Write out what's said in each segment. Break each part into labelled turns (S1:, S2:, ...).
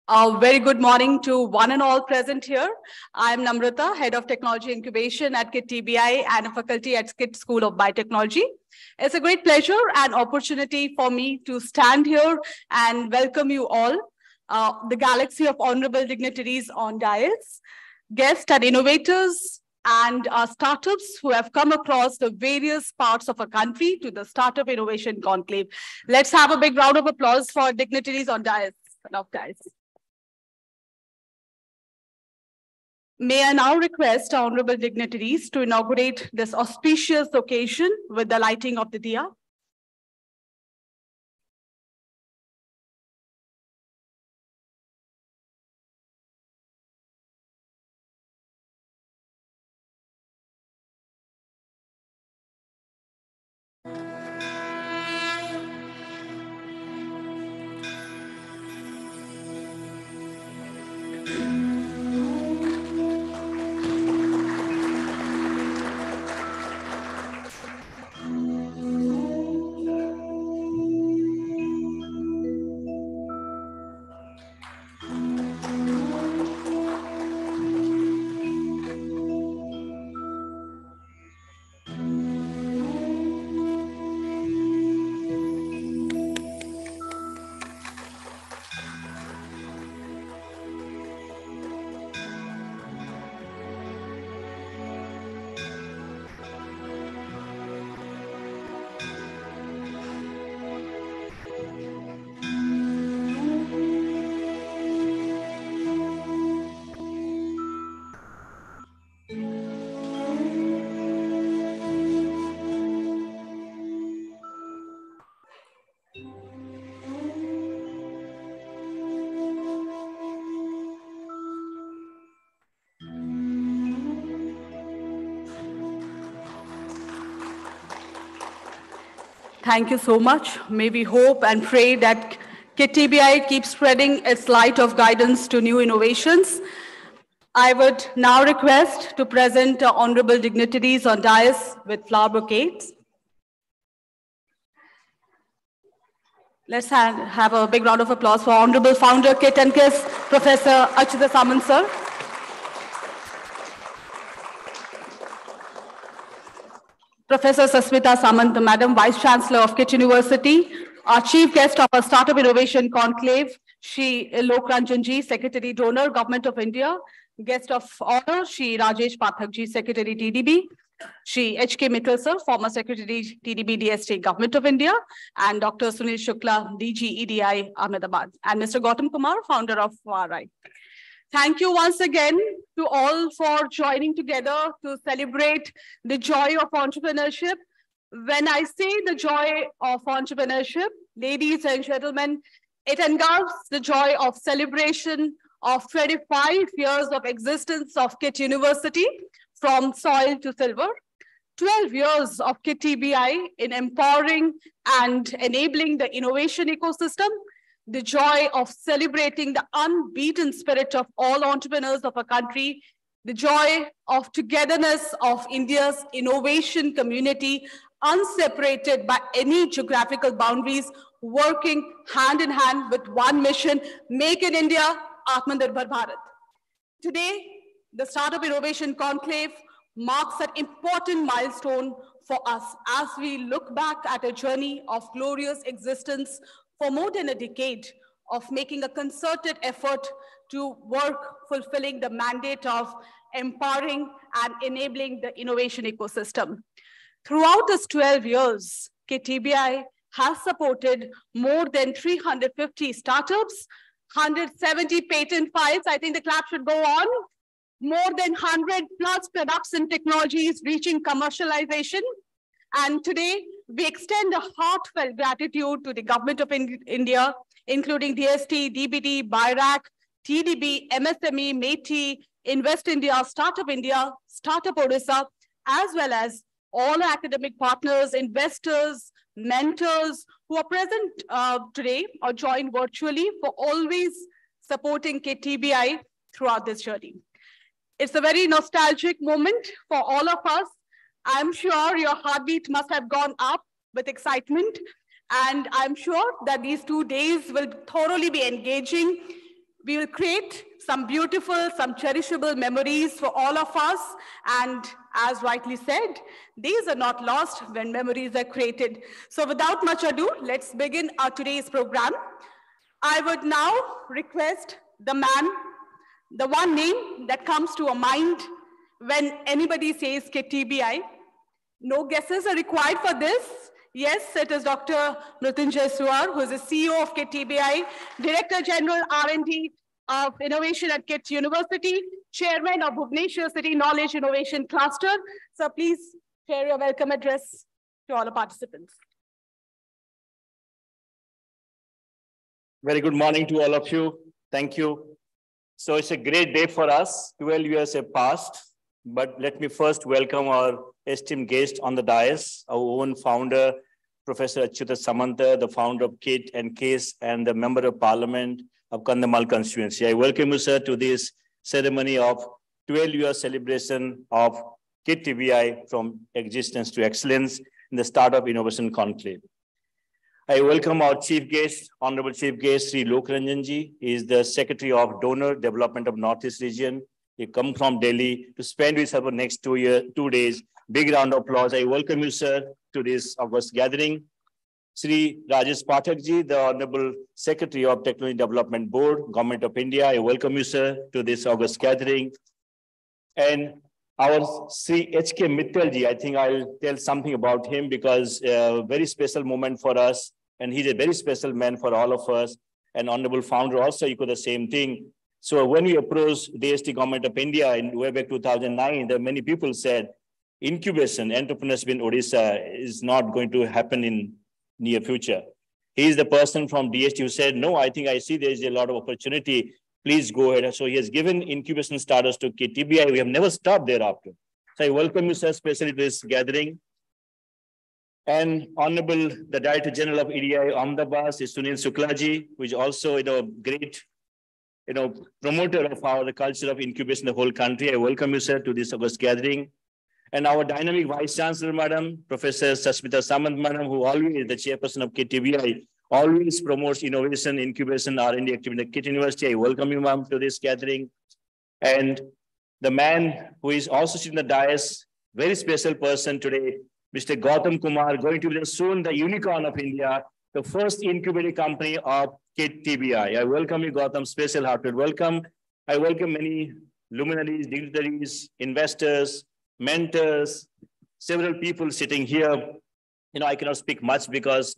S1: A very good morning to one and all present here. I'm Namrata, Head of Technology Incubation at KIT TBI and a faculty at KIT School of Biotechnology. It's a great pleasure and opportunity for me to stand here and welcome you all, the galaxy of honorable dignitaries on dais, guests and innovators, and startups who have come across the various parts of a country to the Startup Innovation Conclave. Let's have a big round of applause for dignitaries on dais. May I now request our honorable dignitaries to inaugurate this auspicious occasion with the lighting of the diya. Thank you so much. May we hope and pray that KIT TBI keeps spreading its light of guidance to new innovations. I would now request to present honorable dignitaries on dais with flower bouquets. Let's have a big round of applause for Honorable Founder, KIT and KISS, Professor Achyuta Samant, sir. Professor Sasmita Samant, Madam Vice Chancellor of KIT University, our Chief Guest of our Startup Innovation Conclave, Shri Lok Ranjan Ji, Secretary Donor, Government of India, Guest of Honor, Shri Rajesh Pathak Ji, Secretary TDB, Shri H.K. Mittal, sir, former Secretary TDB DST, Government of India, and Dr. Sunil Shukla, DG EDI, Ahmedabad, and Mr. Gautam Kumar, founder of FarEye. Thank you once again to all for joining together to celebrate the joy of entrepreneurship. When I say the joy of entrepreneurship, ladies and gentlemen, it engulfs the joy of celebration of 25 years of existence of KIT University from soil to silver, 12 years of KIT TBI in empowering and enabling the innovation ecosystem, the joy of celebrating the unbeaten spirit of all entrepreneurs of our country, the joy of togetherness of India's innovation community, unseparated by any geographical boundaries, working hand in hand with one mission, Make in India, Atmanirbhar Bharat. Today, the Startup Innovation Conclave marks an important milestone for us as we look back at a journey of glorious existence for more than a decade of making a concerted effort to work fulfilling the mandate of empowering and enabling the innovation ecosystem. Throughout these 12 years, KIT TBI has supported more than 350 startups, 170 patent files. I think the clap should go on. More than 100 plus products and technologies reaching commercialization. And today, we extend a heartfelt gratitude to the Government of India, including DST, DBT, BIRAC, TDB, MSME, METI, Invest India, Startup India, Startup Odisha, as well as all academic partners, investors, mentors who are present today or joined virtually for always supporting KIT TBI throughout this journey. It's a very nostalgic moment for all of us. I'm sure your heartbeat must have gone up with excitement. And I'm sure that these 2 days will thoroughly be engaging We will create some beautiful, some cherishable memories for all of us. And as rightly said, these are not lost when memories are created. So without much ado, let's begin our today's program. I would now request the man, the one name that comes to a mind when anybody says KTBI. No guesses are required for this. Yes, it is Dr. Mrityunjay Suar, who is the CEO of KTBI, Director General R&D of Innovation at KIT University, Chairman of Bhubaneswar City Knowledge Innovation Cluster. So please share your welcome address to all the participants.
S2: Very good morning to all of you. Thank you. So it's a great day for us. 12 years have passed, but let me first welcome our esteemed guest on the dais, our own founder, Professor Achyuta Samanta, the founder of KIT and CASE, and the Member of Parliament of Kandhamal constituency. I welcome you, sir, to this ceremony of 12-year celebration of KIT TBI from existence to excellence in the Startup Innovation Conclave. I welcome our chief guest, Honorable Chief Guest, Sri Lok Ranjan ji. He is the Secretary of Donor Development of Northeast Region. He come from Delhi to spend with us for the next 2 days. Big round of applause. I welcome you, sir, to this August gathering. Sri Rajesh Pathak ji, the Honorable Secretary of Technology Development Board, Government of India. I welcome you, sir, to this August gathering. And our Sri H.K. Mittal ji, I think I'll tell something about him because a very special moment for us. And he's a very special man for all of us. And Honorable Founder also echoed the same thing. So when we approached DST Government of India in way back 2009, there many people said, incubation, entrepreneurship in Odisha is not going to happen in near future. He is the person from DST who said, no, I think I see there's a lot of opportunity. Please go ahead. So he has given incubation starters to KTBI. We have never stopped thereafter. So I welcome you, sir, especially to this gathering. And Honorable, the Director General of EDI Ahmedabad is Sunil Suklaji, who is also great promoter of the culture of incubation in the whole country. I welcome you, sir, to this August gathering. And our dynamic Vice Chancellor, Madam, Professor Sasmita Samant, Madam, who always is the chairperson of KTBI, always promotes innovation, incubation, R&D activity at KIT University. I welcome you, ma'am, to this gathering. And the man who is also sitting in the dais, very special person today, Mr. Gautam Kumar, going to be soon the unicorn of India, the first incubator company of KIT TBI. I welcome you, Gautam, special hearted welcome. I welcome many luminaries, dignitaries, investors, mentors, several people sitting here. I cannot speak much because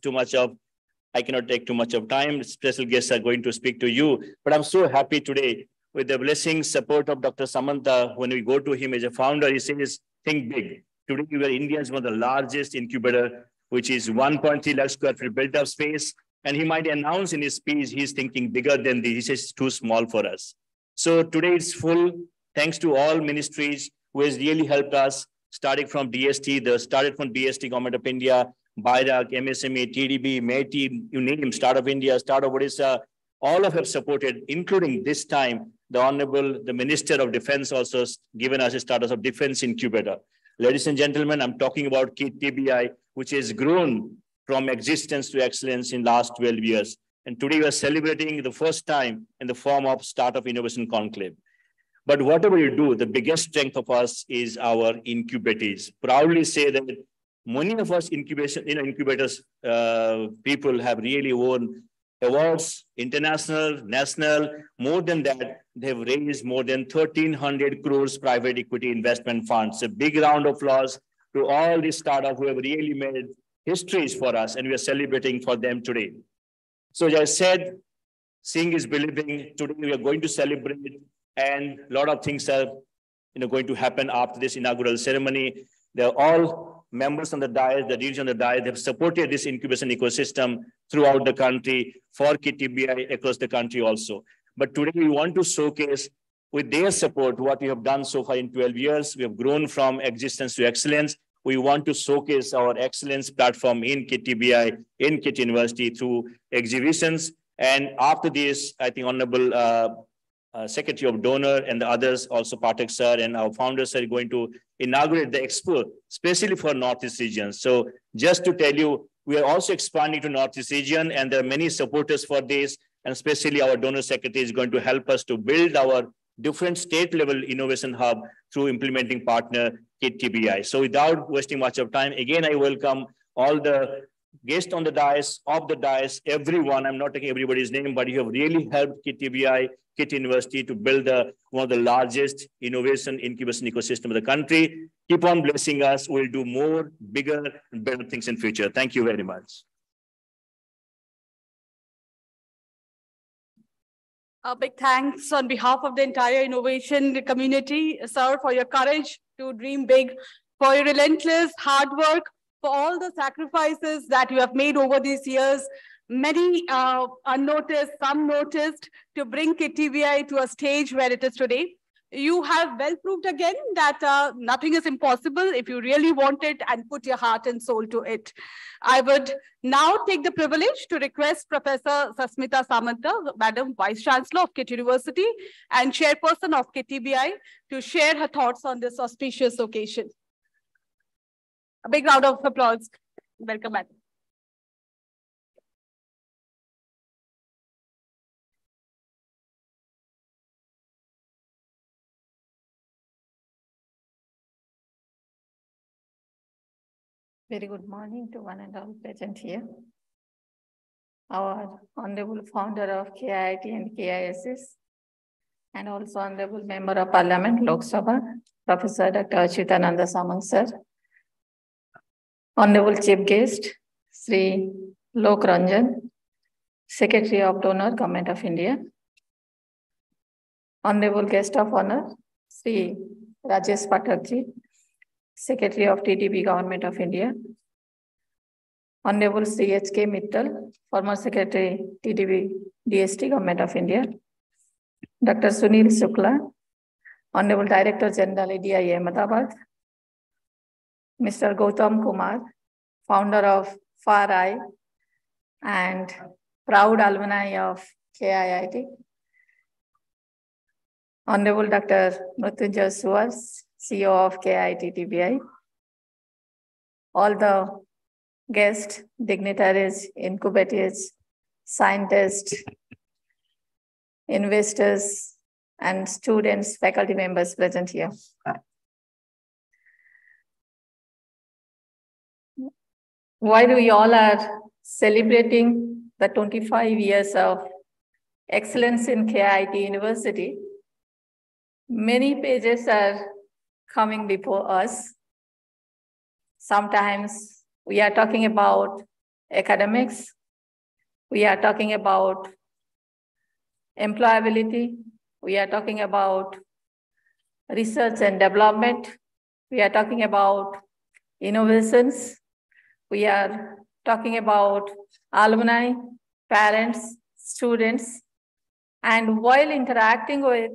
S2: I cannot take too much of time. Special guests are going to speak to you. But I'm so happy today with the blessing, support of Dr. Samanta. When we go to him as a founder, he says, think big. Today, we are India's one of the largest incubator, which is 1.3 lakh square feet built up space. And he might announce in his speech, he's thinking bigger than this. He says it's too small for us. So today it's full. Thanks to all ministries who has really helped us, starting from DST, started from DST, Government of India, BIDAC, MSME, TDB, METI, you name, Startup India, Startup Odisha, all of have supported, including this time, the Minister of Defense also given us a status of Defense Incubator. Ladies and gentlemen, I'm talking about KIT TBI, which has grown from existence to excellence in last 12 years. And today we are celebrating the first time in the form of Startup Innovation Conclave. But whatever you do, the biggest strength of us is our incubators. Proudly say that many of us incubators people have really won awards, international, national. More than that, they've raised more than 1,300 crores private equity investment funds. A big round of applause to all these startups who have really made histories for us, and we are celebrating for them today. So as I said, seeing is believing. Today we are going to celebrate, and a lot of things are going to happen after this inaugural ceremony. They're all members on the dais, the leaders on the dais, they have supported this incubation ecosystem throughout the country for KIT TBI across the country also. But today we want to showcase with their support what we have done so far in 12 years. We have grown from existence to excellence. We want to showcase our excellence platform in KIT TBI, in KIT University through exhibitions. And after this, I think Honorable Secretary of Donor and the others, also Pathak sir and our founders are going to inaugurate the expo, especially for Northeast region. So just to tell you, we are also expanding to Northeast region, and there are many supporters for this. and especially our donor secretary is going to help us to build our different state-level innovation hub through implementing partner KIT TBI. So without wasting much of time, again, I welcome all the guests on the dais, off the dais, everyone. I'm not taking everybody's name, but you have really helped KIT TBI, KIT University to build one of the largest innovation incubation ecosystem of the country. Keep on blessing us. We'll do more, bigger, and better things in future. Thank you very much.
S1: A big thanks on behalf of the entire innovation community, sir, for your courage to dream big, for your relentless hard work, for all the sacrifices that you have made over these years, many unnoticed, some noticed, to bring KIT TBI to a stage where it is today. You have well proved again that nothing is impossible if you really want it and put your heart and soul to it. I would now take the privilege to request Professor Sasmita Samanta, Madam Vice Chancellor of KIT University and Chairperson of KIT TBI, to share her thoughts on this auspicious occasion. A big round of applause. Welcome, Madam.
S3: Very good morning to one and all present here. Our Honorable Founder of KIIT and KISS, and also Honorable Member of Parliament, Lok Sabha, Professor Dr. Achyutananda Samant sir. Honorable Chief Guest, Sri Lok Ranjan, Secretary of Donor, Government of India. Honorable Guest of Honor, Sri Rajesh Pathakji, Secretary of TDB, Government of India. Honorable Sri H.K. Mittal, former Secretary, TDB, DST, Government of India. Dr. Sunil Shukla, Honorable Director General, ADI Ahmedabad. Mr. Gautam Kumar, founder of FAR-I and proud alumni of KIIT. Honorable Dr. Mrityunjay Suar, CEO of KIIT TBI. All the guests, dignitaries, incubators, scientists, investors, and students, faculty members present here. While we all are celebrating the 25 years of excellence in KIIT University, many pages are coming before us. Sometimes we are talking about academics, we are talking about employability, we are talking about research and development, we are talking about innovations, we are talking about alumni, parents, students, and while interacting with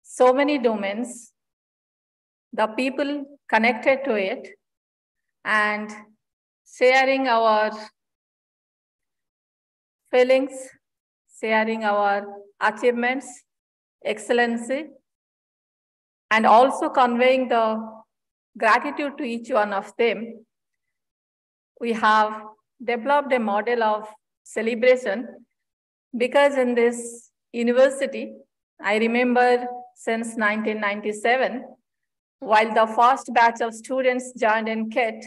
S3: so many domains, the people connected to it and sharing our feelings, sharing our achievements, excellency, and also conveying the gratitude to each one of them, we have developed a model of celebration because in this university, I remember since 1997, while the first batch of students joined in KIT,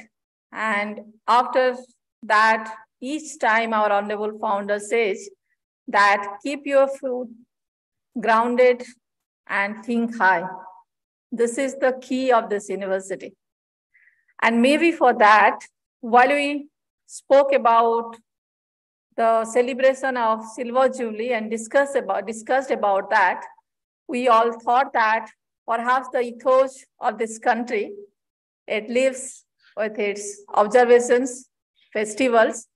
S3: and after that, each time our honorable founder says that keep your foot grounded and think high. This is the key of this university. And maybe for that, while we spoke about the celebration of Silver Jubilee and discussed about that, we all thought that perhaps the ethos of this country, it lives with its observations, festivals.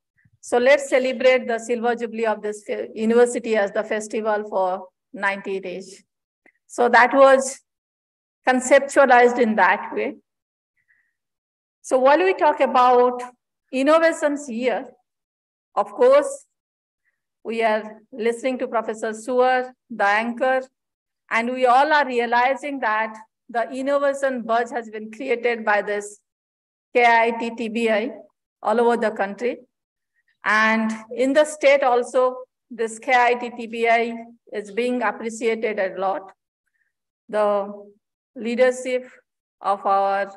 S3: So let's celebrate the Silver Jubilee of this university as the festival for 90 days. So that was conceptualized in that way. So while we talk about innovations here, of course, we are listening to Professor Suar, the anchor, and we all are realizing that the innovation buzz has been created by this KIIT TBI all over the country. And in the state also, this KIIT TBI is being appreciated a lot. The leadership of our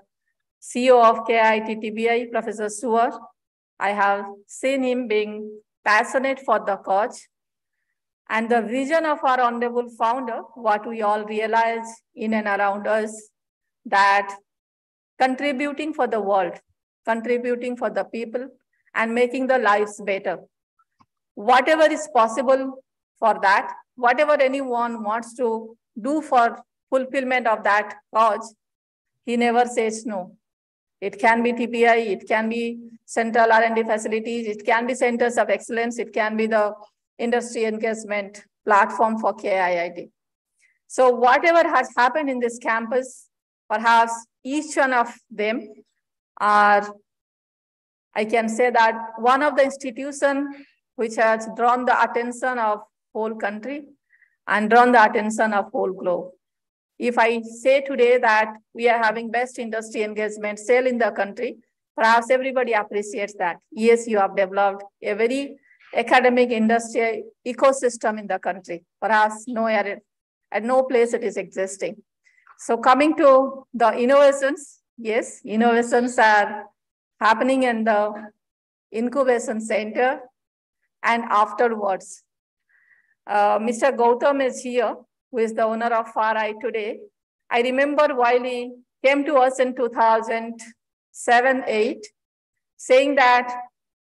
S3: CEO of KIIT TBI, Professor Suar, I have seen him being passionate for the cause. And the vision of our honorable founder, what we all realize in and around us, that contributing for the world, contributing for the people, and making the lives better. Whatever is possible for that, whatever anyone wants to do for fulfillment of that cause, he never says no. It can be TPI, it can be central R&D facilities, it can be centers of excellence, it can be the industry engagement platform for KIIT. So whatever has happened in this campus, perhaps each one of them are, I can say that one of the institutions which has drawn the attention of whole country and drawn the attention of whole globe. If I say today that we are having best industry engagement cell in the country, perhaps everybody appreciates that. Yes, you have developed a very academic industry ecosystem in the country. Perhaps nowhere, at no place it is existing. So coming to the innovations, yes, innovations are happening in the incubation center and afterwards. Mr. Gautam is here, who is the owner of FarEye today. I remember while he came to us in 2007-8, saying that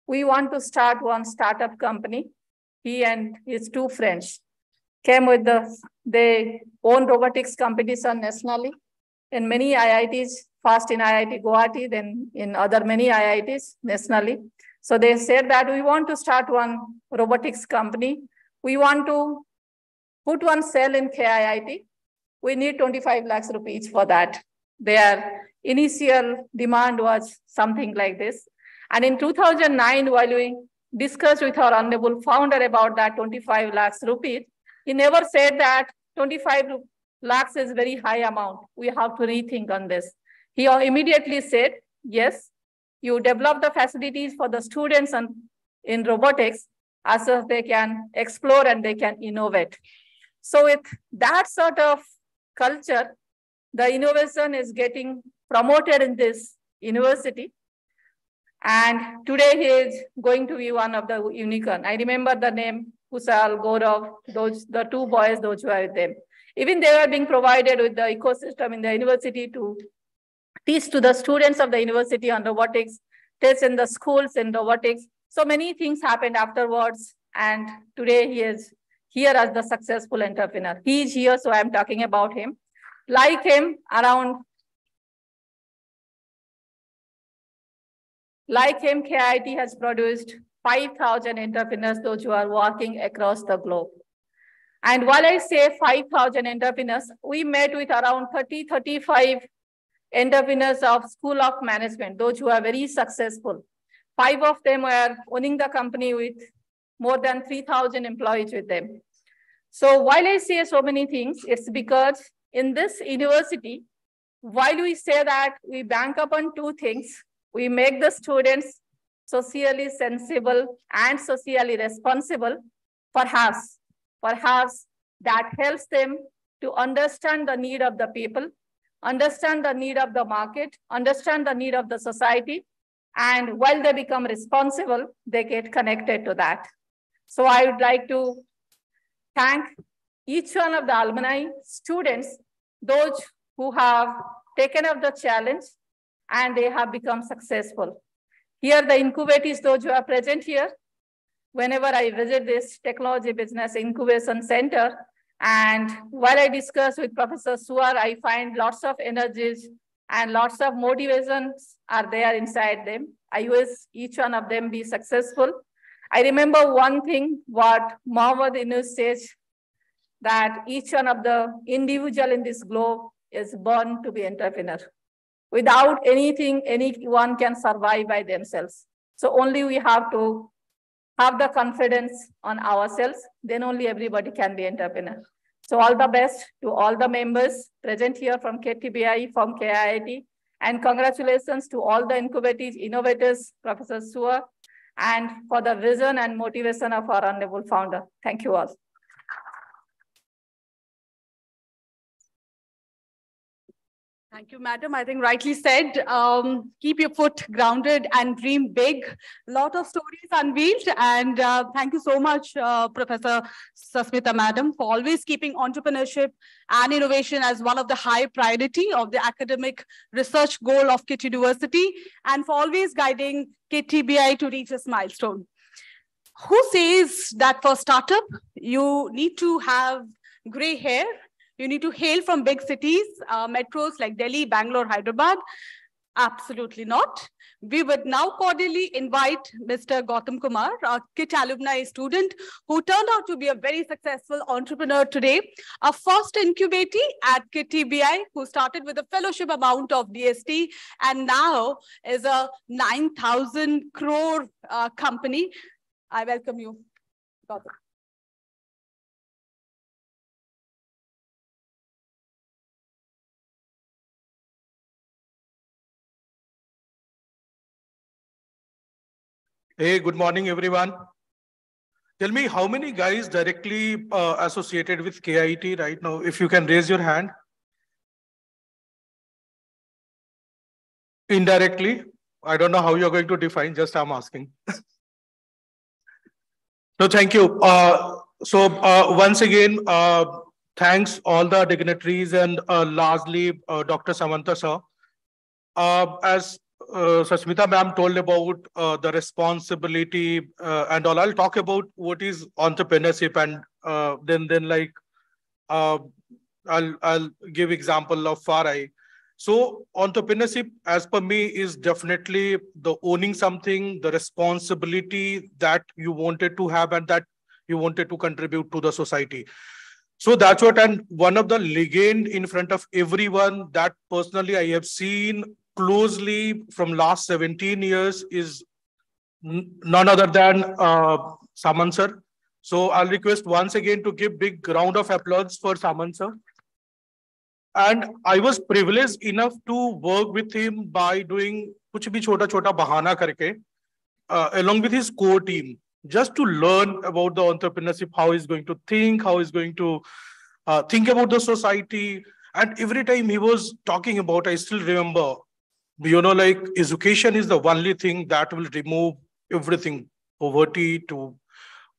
S3: we want to start one startup company. He and his two friends came with they own robotics competition nationally in many IITs, first in IIT Guwahati, then in other many IITs nationally. So they said that we want to start one robotics company. We want to put one cell in KIIT. We need 25 lakhs rupees for that. Their initial demand was something like this. And in 2009, while we discussed with our honorable founder about that 25 lakhs rupees, he never said that 25 lakhs is very high amount. We have to rethink on this. He immediately said, yes, you develop the facilities for the students in robotics as if they can explore and they can innovate. So with that sort of culture, the innovation is getting promoted in this university. And today he is going to be one of the unicorn. I remember the name, Kusal, Gaurav, the two boys, those who are with them. Even they were being provided with the ecosystem in the university to teach to the students of the university on robotics, teach in the schools in robotics. So many things happened afterwards. And today he is here as the successful entrepreneur. He is here, so I'm talking about him. Like him, KIIT has produced 5,000 entrepreneurs, those who are working across the globe. And while I say 5,000 entrepreneurs, we met with around 35 entrepreneurs of School of Management, those who are very successful. 5 of them were owning the company with more than 3,000 employees with them. So while I say so many things, it's because in this university, while we say that we bank upon 2 things, we make the students socially sensible and socially responsible, perhaps that helps them to understand the need of the people, understand the need of the market, understand the need of the society, and while they become responsible, they get connected to that. So I would like to thank each one of the alumni, students, those who have taken up the challenge and they have become successful. Here, the incubators, those who are present here, whenever I visit this technology business incubation center, and while I discuss with Professor Suar, I find lots of energies and lots of motivations are there inside them. I wish each one of them be successful. I remember one thing what Mohammed Yunus says, that each one of the individual in this globe is born to be entrepreneur. Without anything, anyone can survive by themselves. So only we have to have the confidence on ourselves, then only everybody can be entrepreneur. So all the best to all the members present here from KTBI, from KIIT, and congratulations to all the incubators, innovators, Professor Suar, and for the vision and motivation of our honorable founder. Thank you all.
S1: Thank you, madam. I think rightly said, keep your foot grounded and dream big. A lot of stories unveiled. And thank you so much, Professor Sasmita, madam, for always keeping entrepreneurship and innovation as one of the high priority of the academic research goal of KIT University, and for always guiding KTBI to reach this milestone. Who says that for startup, you need to have gray hair? You need to hail from big cities, metros like Delhi, Bangalore, Hyderabad? Absolutely not. We would now cordially invite Mr. Gautam Kumar, a KIT alumni student who turned out to be a very successful entrepreneur today, a first incubatee at KIT TBI, who started with a fellowship amount of DST and now is a 9,000 crore company. I welcome you, Gautam.
S4: Hey, good morning, everyone. Tell me, how many guys directly associated with KIT right now? If you can raise your hand. Indirectly, I don't know how you're going to define, just I'm asking. No, thank you. Once again, thanks all the dignitaries and largely Dr. Samanta sir. As Sasmita ma'am told about the responsibility and all, I'll talk about what is entrepreneurship, and then like I'll give example of FARI. So entrepreneurship, as per me, is definitely the owning something, the responsibility that you wanted to have and that you wanted to contribute to the society. So that's what, and one of the legend in front of everyone that personally I have seen closely from last 17 years is none other than Samant sir. So I'll request once again to give big round of applause for Samant sir. And I was privileged enough to work with him by doing kuch bhi chota chota bahana karke, along with his core team, just to learn about the entrepreneurship, how he's going to think, how he's going to think about the society. And every time he was talking about, I still remember, you know, like education is the only thing that will remove everything, poverty to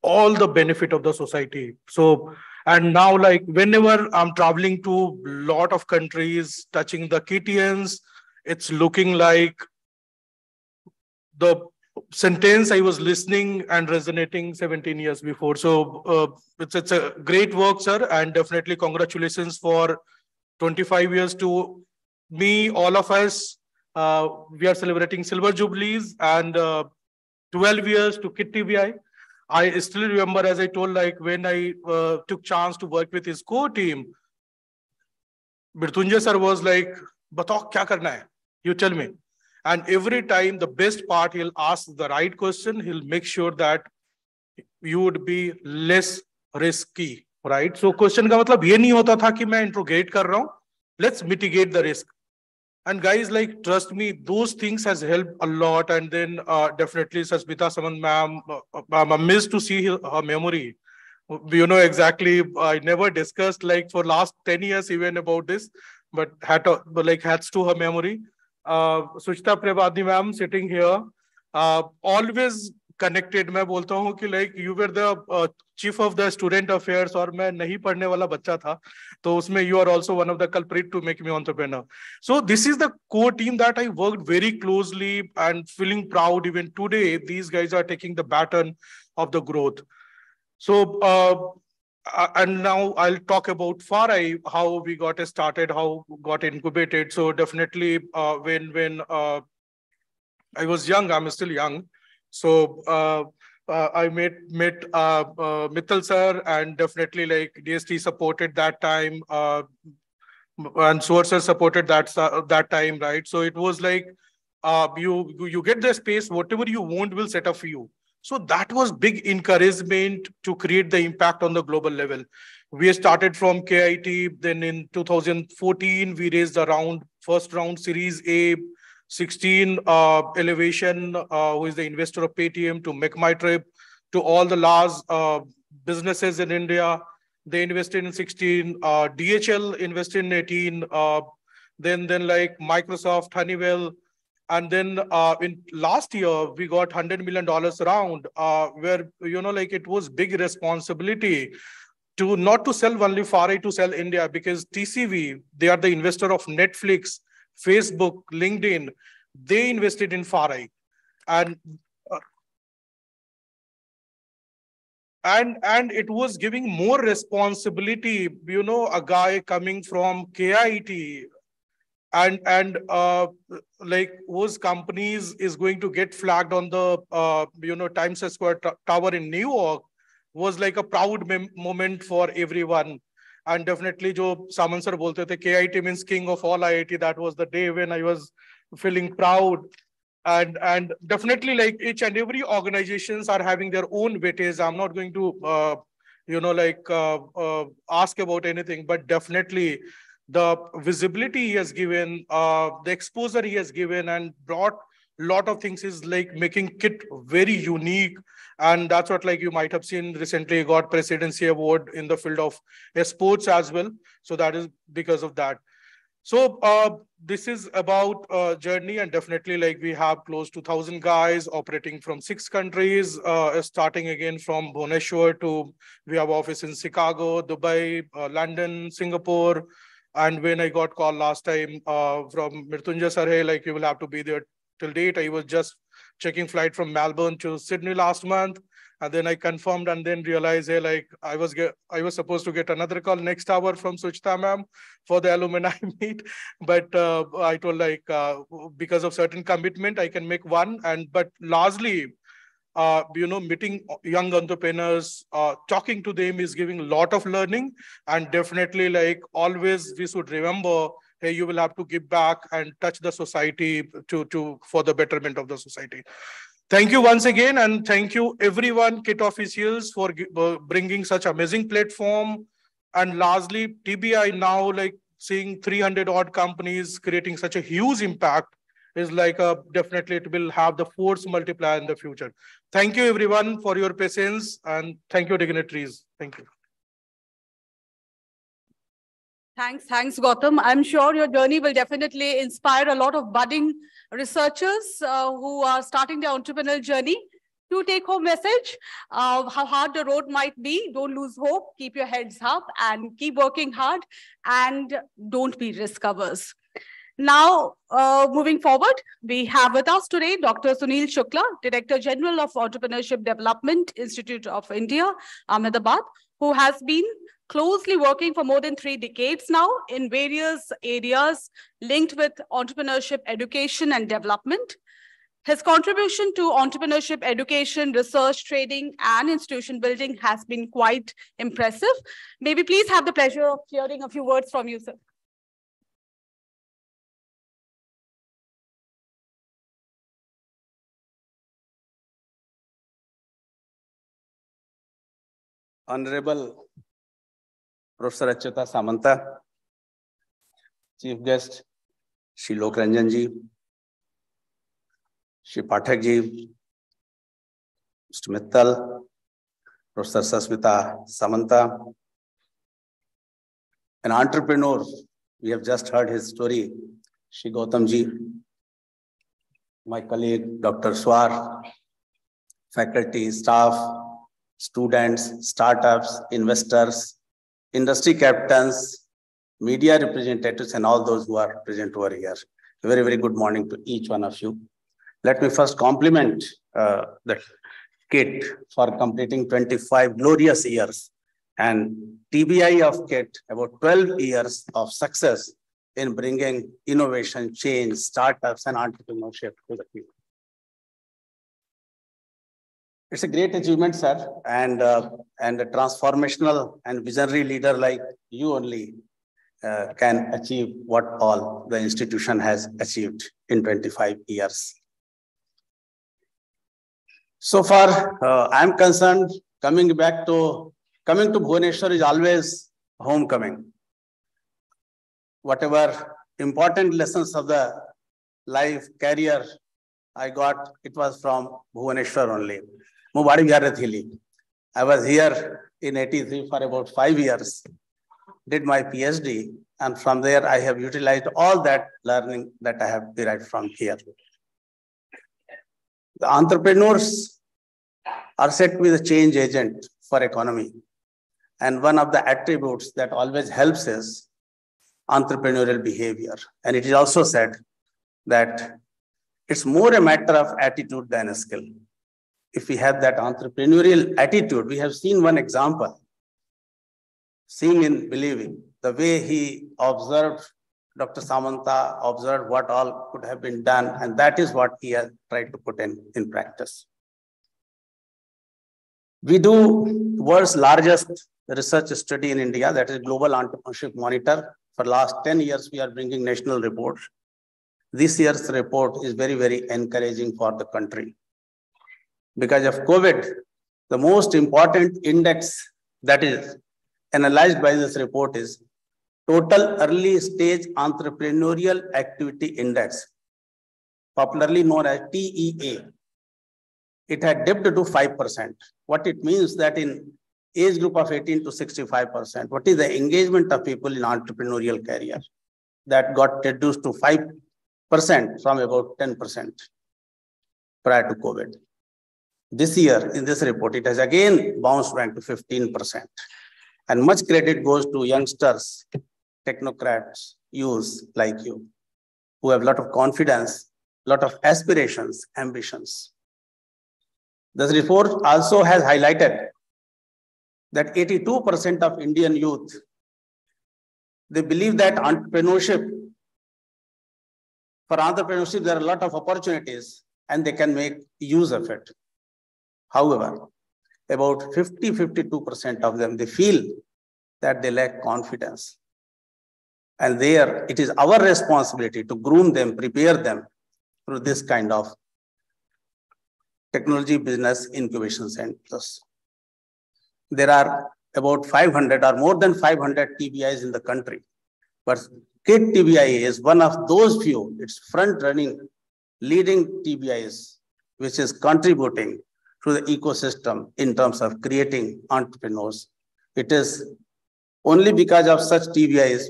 S4: all the benefit of the society. So, and now, like whenever I'm traveling to a lot of countries, touching the KTNs, it's looking like the sentence I was listening and resonating 17 years before. So it's a great work, sir, and definitely congratulations for 25 years to me, all of us. We are celebrating Silver Jubilees, and 12 years to KIT TBI. I still remember, as I told, like when I took chance to work with his core team, Mrityunjay sir was like, "Batao kya karna hai? You tell me." And every time, the best part, he'll ask the right question. He'll make sure that you would be less risky, right? So question का मतलब ये नहीं होता था कि मैं interrogate कर रहा हूँ. Let's mitigate the risk. And guys, like, trust me, those things has helped a lot. And then definitely Sasmita Samant ma'am, I'm amazed to see her memory. You know, exactly, I never discussed like for last 10 years even about this, but hats to her memory. Suchita Prabhati ma'am sitting here, always connected. मैं बोलता हूँ कि like you were the chief of the student affairs और मैं नहीं पढ़ने वाला बच्चा था, तो उसमें you are also one of the culprit to make me entrepreneur. So this is the core team that I worked very closely and feeling proud even today. These guys are taking the baton of the growth. So and now I'll talk about FARI, how we got started, how got incubated. So definitely when I was young, I'm still young. So I met Mittal sir, and definitely like DST supported that time, and Suar sir supported that time, right? So it was like you get the space, whatever you want will set up for you. So that was big encouragement to create the impact on the global level. We started from KIT, then in 2014 we raised first round Series A. 16 Elevation, who is the investor of Paytm, to MakeMyTrip, to all the large businesses in India. They invested in 16. DHL invested in 18. Then like Microsoft, Honeywell. And then in last year, we got $100 million round, where, like it was big responsibility to not to sell only FAR-I, to sell India, because TCV, they are the investor of Netflix, Facebook, LinkedIn. They invested in FAR-I. And it was giving more responsibility, a guy coming from KIT, and like whose companies is going to get flagged on the Times Square Tower in New York, was like a proud moment for everyone. And definitely, jo Samant sir bolte the KIT means king of all IIT. That was the day when I was feeling proud. And definitely, like each and every organizations are having their own weightage. I'm not going to ask about anything, but definitely the visibility he has given, the exposure he has given, and brought a lot of things, is like making KIT very unique. And that's what, like, you might have seen recently, got presidency award in the field of sports as well. So that is because of that. So this is about journey, and definitely, like, we have close to 1,000 guys operating from 6 countries, starting again from Bhubaneswar to, we have office in Chicago, Dubai, London, Singapore. And when I got called last time from Mrityunjay sir, hey, like, you will have to be there till date. I was just checking flight from Melbourne to Sydney last month. And then I confirmed, and then realized, hey, like, I was supposed to get another call next hour from Suchita ma'am for the alumni meet. But I told, like, because of certain commitment, I can make one. But largely, meeting young entrepreneurs, talking to them is giving a lot of learning. And definitely, like, always we should remember, hey, you will have to give back and touch the society for the betterment of the society. Thank you once again, and thank you everyone, KIT officials, for bringing such amazing platform. And lastly, TBI now, like, seeing 300 odd companies creating such a huge impact is like definitely it will have the force multiplier in the future. Thank you everyone for your patience, and thank you dignitaries. Thank you.
S1: Thanks, Gautam. I'm sure your journey will definitely inspire a lot of budding researchers who are starting their entrepreneurial journey. To take home message, how hard the road might be, don't lose hope, keep your heads up and keep working hard, and don't be risk averse. Now, moving forward, we have with us today Dr. Sunil Shukla, Director General of Entrepreneurship Development Institute of India, Ahmedabad, who has been closely working for more than 3 decades now in various areas linked with entrepreneurship education and development. His contribution to entrepreneurship education, research, training, and institution building has been quite impressive. May we please have the pleasure of hearing a few words from you, sir.
S5: Honorable Professor Achyuta Samanta, Chief Guest, Shri Lok Ranjan ji, Shri Pathak ji, Mr. Mittal, Professor Sasmita Samanta, an entrepreneur, we have just heard his story, Shri Gautam ji, my colleague Dr. Swar, faculty, staff, students, startups, investors, industry captains, media representatives, and all those who are present over here. A very, very good morning to each one of you. Let me first compliment the KIT for completing 25 glorious years, and TBI of KIT about 12 years of success in bringing innovation, change, startups, and entrepreneurship to the people. It's a great achievement, sir, and a transformational and visionary leader like you only can achieve what all the institution has achieved in 25 years. So far, I'm concerned, coming to Bhubaneswar is always homecoming. Whatever important lessons of the life, career, I got, it was from Bhubaneswar only. I was here in 83 for about 5 years, did my PhD, and from there I have utilized all that learning that I have derived from here. The entrepreneurs are said to be the change agent for economy. And one of the attributes that always helps is entrepreneurial behavior. And it is also said that it's more a matter of attitude than a skill. If we have that entrepreneurial attitude, we have seen one example, seeing in believing, the way he observed, Dr. Samanta observed what all could have been done, and that is what he has tried to put in practice. We do world's largest research study in India, that is Global Entrepreneurship Monitor. For last 10 years, we are bringing national reports. This year's report is very, very encouraging for the country. Because of COVID, the most important index that is analyzed by this report is Total Early Stage Entrepreneurial Activity Index, popularly known as TEA. It had dipped to 5%. What it means that in age group of 18 to 65%, what is the engagement of people in entrepreneurial career? That got reduced to 5% from about 10% prior to COVID. This year, in this report, it has again bounced back to 15%. And much credit goes to youngsters, technocrats, youths like you, who have a lot of confidence, a lot of aspirations, ambitions. This report also has highlighted that 82% of Indian youth, they believe that for entrepreneurship, there are a lot of opportunities and they can make use of it. However, about 52% of them, they feel that they lack confidence. And there, it is our responsibility to groom them, prepare them through this kind of technology business incubation centers. There are about 500 or more than 500 TBIs in the country. But KIT TBI is one of those few, it's front-running, leading TBIs, which is contributing to the ecosystem in terms of creating entrepreneurs. It is only because of such TBIs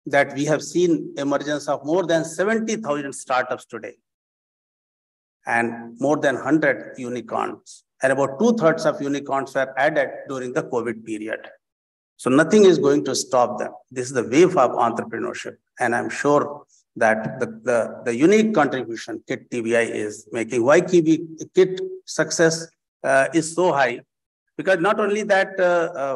S5: that we have seen emergence of more than 70,000 startups today and more than 100 unicorns. And about 2/3 of unicorns were added during the COVID period. So nothing is going to stop them. This is the wave of entrepreneurship. And I'm sure that the unique contribution KIT TBI is making. Why KIT success is so high? Because not only that,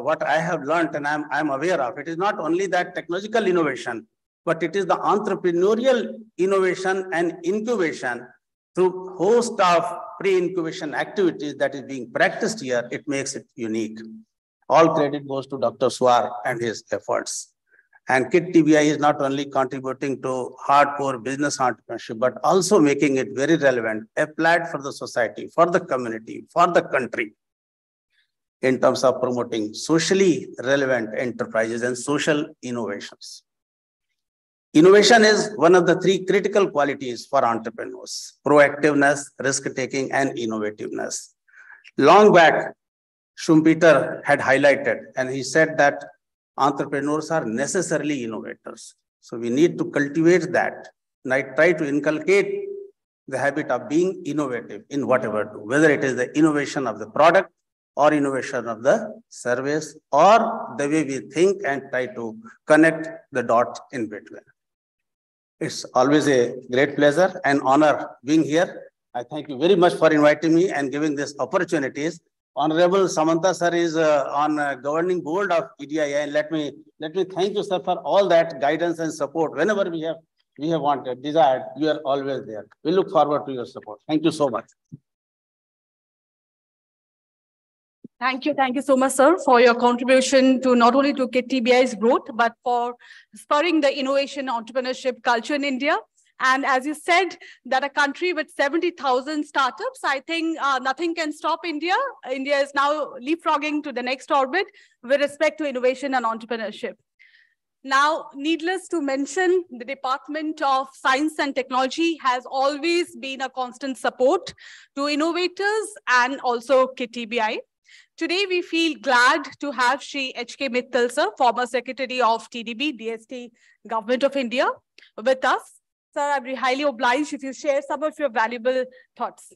S5: what I have learned and I'm aware of, it is not only that technological innovation, but it is the entrepreneurial innovation and incubation through host of pre-incubation activities that is being practiced here. It makes it unique. All credit goes to Dr. Swar and his efforts. And KIT TBI is not only contributing to hardcore business entrepreneurship, but also making it very relevant, applied for the society, for the community, for the country, in terms of promoting socially relevant enterprises and social innovations. Innovation is one of the 3 critical qualities for entrepreneurs: proactiveness, risk-taking, and innovativeness. Long back, Schumpeter had highlighted, and he said that entrepreneurs are necessarily innovators. So we need to cultivate that. And I try to inculcate the habit of being innovative in whatever do, whether it is the innovation of the product or innovation of the service or the way we think and try to connect the dots in between. It's always a great pleasure and honor being here. I thank you very much for inviting me and giving these opportunities. Honorable Samanta sir is on governing board of EDII, and let me thank you, sir, for all that guidance and support. Whenever we have wanted, desired, you are always there. We look forward to your support. Thank you so much.
S1: Thank you so much, sir, for your contribution to not only to KIT TBI's growth, but for spurring the innovation entrepreneurship culture in India. And as you said, that a country with 70,000 startups, I think nothing can stop India. India is now leapfrogging to the next orbit with respect to innovation and entrepreneurship. Now, needless to mention, the Department of Science and Technology has always been a constant support to innovators and also KIT TBI. Today, we feel glad to have Shri H.K. Mittal, sir, former Secretary of TDB, DST, Government of India, with us. Sir, I'd be highly obliged if you share some of your valuable thoughts.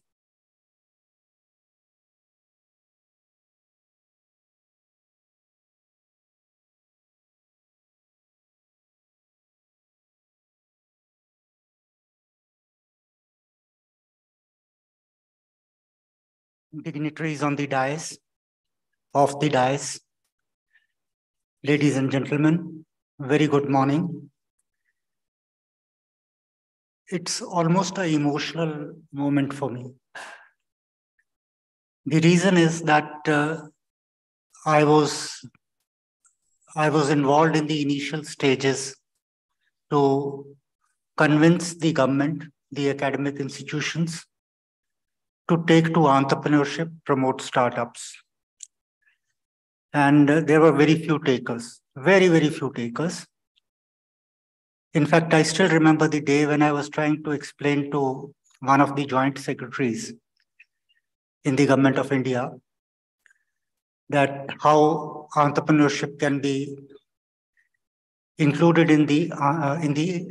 S6: Dignitaries on the dais, off the dais, ladies and gentlemen, very good morning. It's almost an emotional moment for me. The reason is that I was involved in the initial stages to convince the government, the academic institutions, to take to entrepreneurship, promote startups. And there were very few takers, very, very few takers. In fact, I still remember the day when I was trying to explain to one of the joint secretaries in the Government of India that how entrepreneurship can be included in the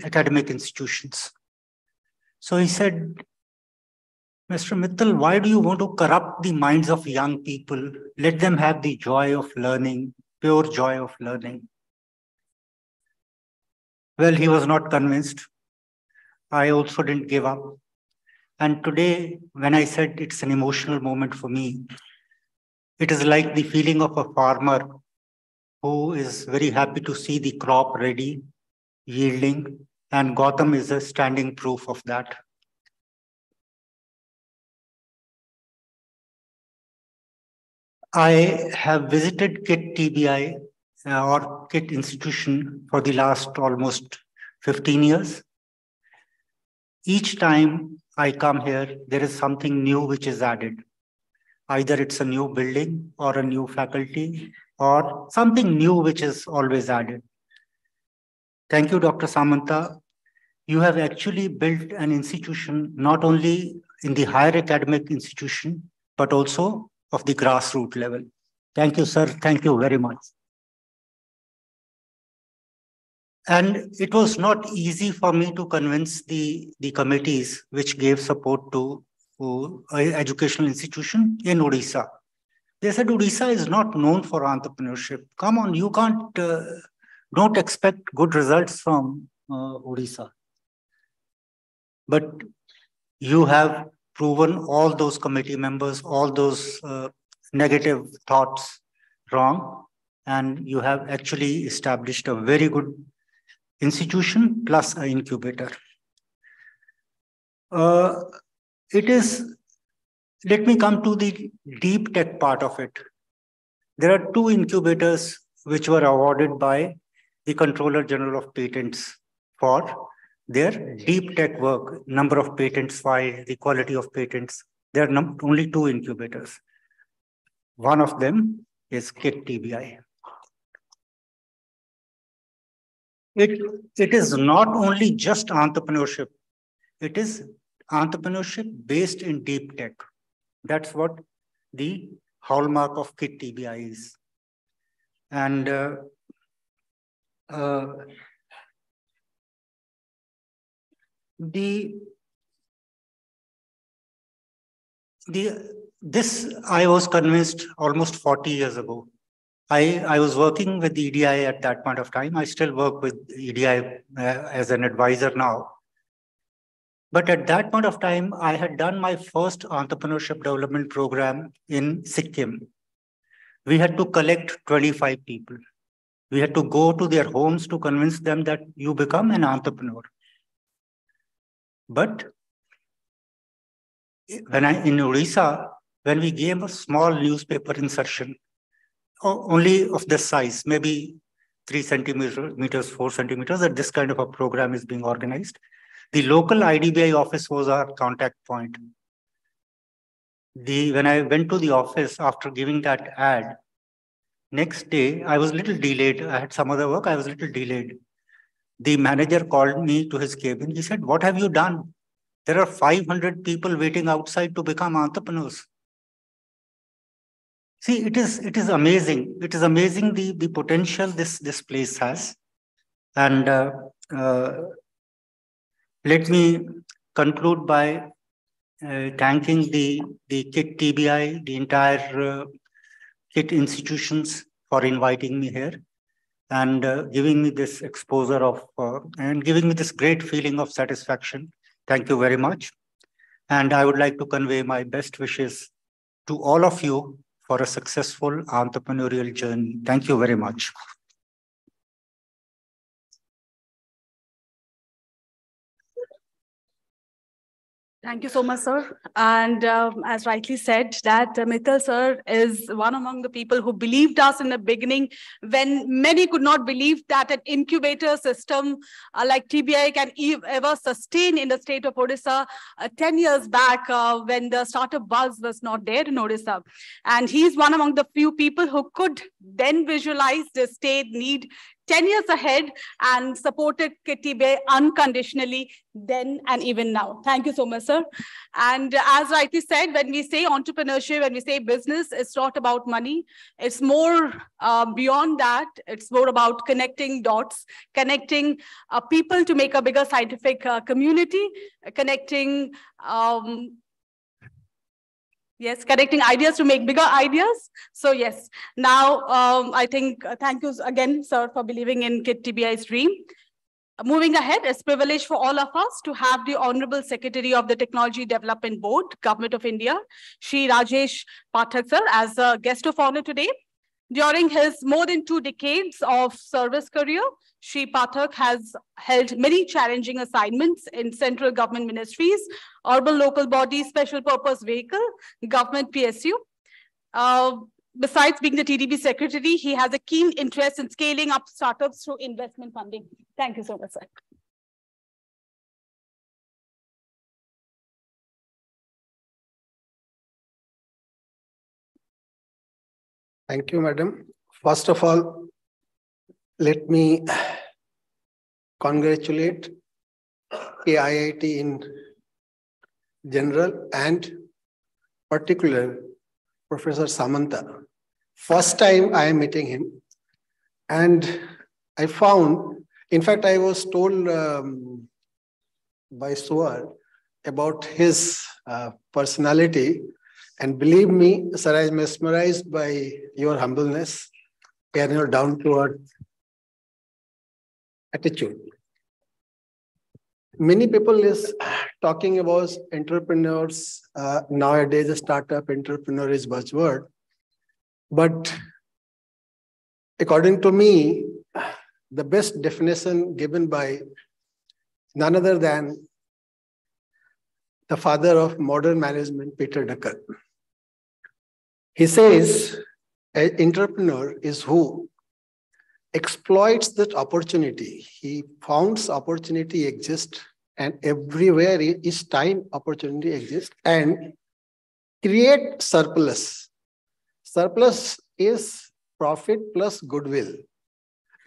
S6: academic institutions. So he said, Mr. Mittal, why do you want to corrupt the minds of young people? Let them have the joy of learning, pure joy of learning. Well, he was not convinced. I also didn't give up. And today, when I said it's an emotional moment for me, it is like the feeling of a farmer who is very happy to see the crop ready, yielding, and Gautam is a standing proof of that. I have visited KIT TBI or KIT institution for the last almost 15 years. Each time I come here, there is something new which is added. Either it's a new building or a new faculty or something new which is always added. Thank you, Dr. Samanta. You have actually built an institution not only in the higher academic institution, but also of the grassroots level. Thank you, sir. Thank you very much. And it was not easy for me to convince the committees which gave support to educational institution in Odisha. They said Odisha is not known for entrepreneurship. Come on, you can't, don't expect good results from Odisha. But you have proven all those committee members, all those negative thoughts wrong, and you have actually established a very good institution plus an incubator. Let me come to the deep tech part of it. There are 2 incubators which were awarded by the Controller General of Patents for their deep tech work, number of patents filed, the quality of patents. There are only 2 incubators. One of them is KIT TBI. It is not only just entrepreneurship. It is entrepreneurship based in deep tech. That's what the hallmark of KIT TBI is. And this I was convinced almost 40 years ago. I was working with EDI at that point of time. I still work with EDI as an advisor now. But at that point of time, I had done my first entrepreneurship development program in Sikkim. We had to collect 25 people. We had to go to their homes to convince them that you become an entrepreneur. But in Odisha, when we gave a small newspaper insertion, only of this size, maybe 3 centimeters, 4 centimeters, that this kind of a program is being organized. The local IDBI office was our contact point. When I went to the office after giving that ad, Next day, I was a little delayed. I had some other work. I was a little delayed. The manager called me to his cabin. He said, "What have you done? There are 500 people waiting outside to become entrepreneurs." See, it is amazing. It is amazing the potential this place has. And let me conclude by thanking the KIT TBI, the entire KIT institutions for inviting me here and giving me this exposure of and giving me this great feeling of satisfaction. Thank you very much. And I would like to convey my best wishes to all of you for a successful entrepreneurial journey. Thank you very much.
S1: Thank you so much, sir. And as rightly said, that Mittal sir is one among the people who believed us in the beginning when many could not believe that an incubator system like TBI can ever sustain in the state of Odisha 10 years back when the startup buzz was not there in Odisha. And he's one among the few people who could then visualize the state need 10 years ahead and supported KIT TBI unconditionally then and even now. Thank you so much, sir. And as rightly said, when we say entrepreneurship, when we say business, it's not about money. It's more beyond that. It's more about connecting dots, connecting people to make a bigger scientific community, connecting yes, connecting ideas to make bigger ideas. So yes, now I think thank you again, sir, for believing in KIT TBI's dream. Moving ahead, it's a privilege for all of us to have the Honorable Secretary of the Technology Development Board, Government of India, Shri Rajesh Pathak sir, as a guest of honor today. During his more than 2 decades of service career, Shri Pathak has held many challenging assignments in central government ministries, urban local bodies, special purpose vehicle, government PSU. Besides being the TDB secretary, he has a keen interest in scaling up startups through investment funding. Thank you so much, sir.
S7: Thank you, madam. First of all, let me congratulate KIIT in general and particular Professor Samanta. First time I am meeting him, and I found, in fact, I was told by Swar about his personality. And believe me, sir, I am mesmerized by your humbleness and your down-to-earth attitude. Many people is talking about entrepreneurs. Nowadays, a startup entrepreneur is buzzword. But according to me, the best definition given by none other than the father of modern management, Peter Drucker. He says, an entrepreneur is who exploits that opportunity. He finds opportunity exists, and everywhere each time opportunity exists, and create surplus. Surplus is profit plus goodwill.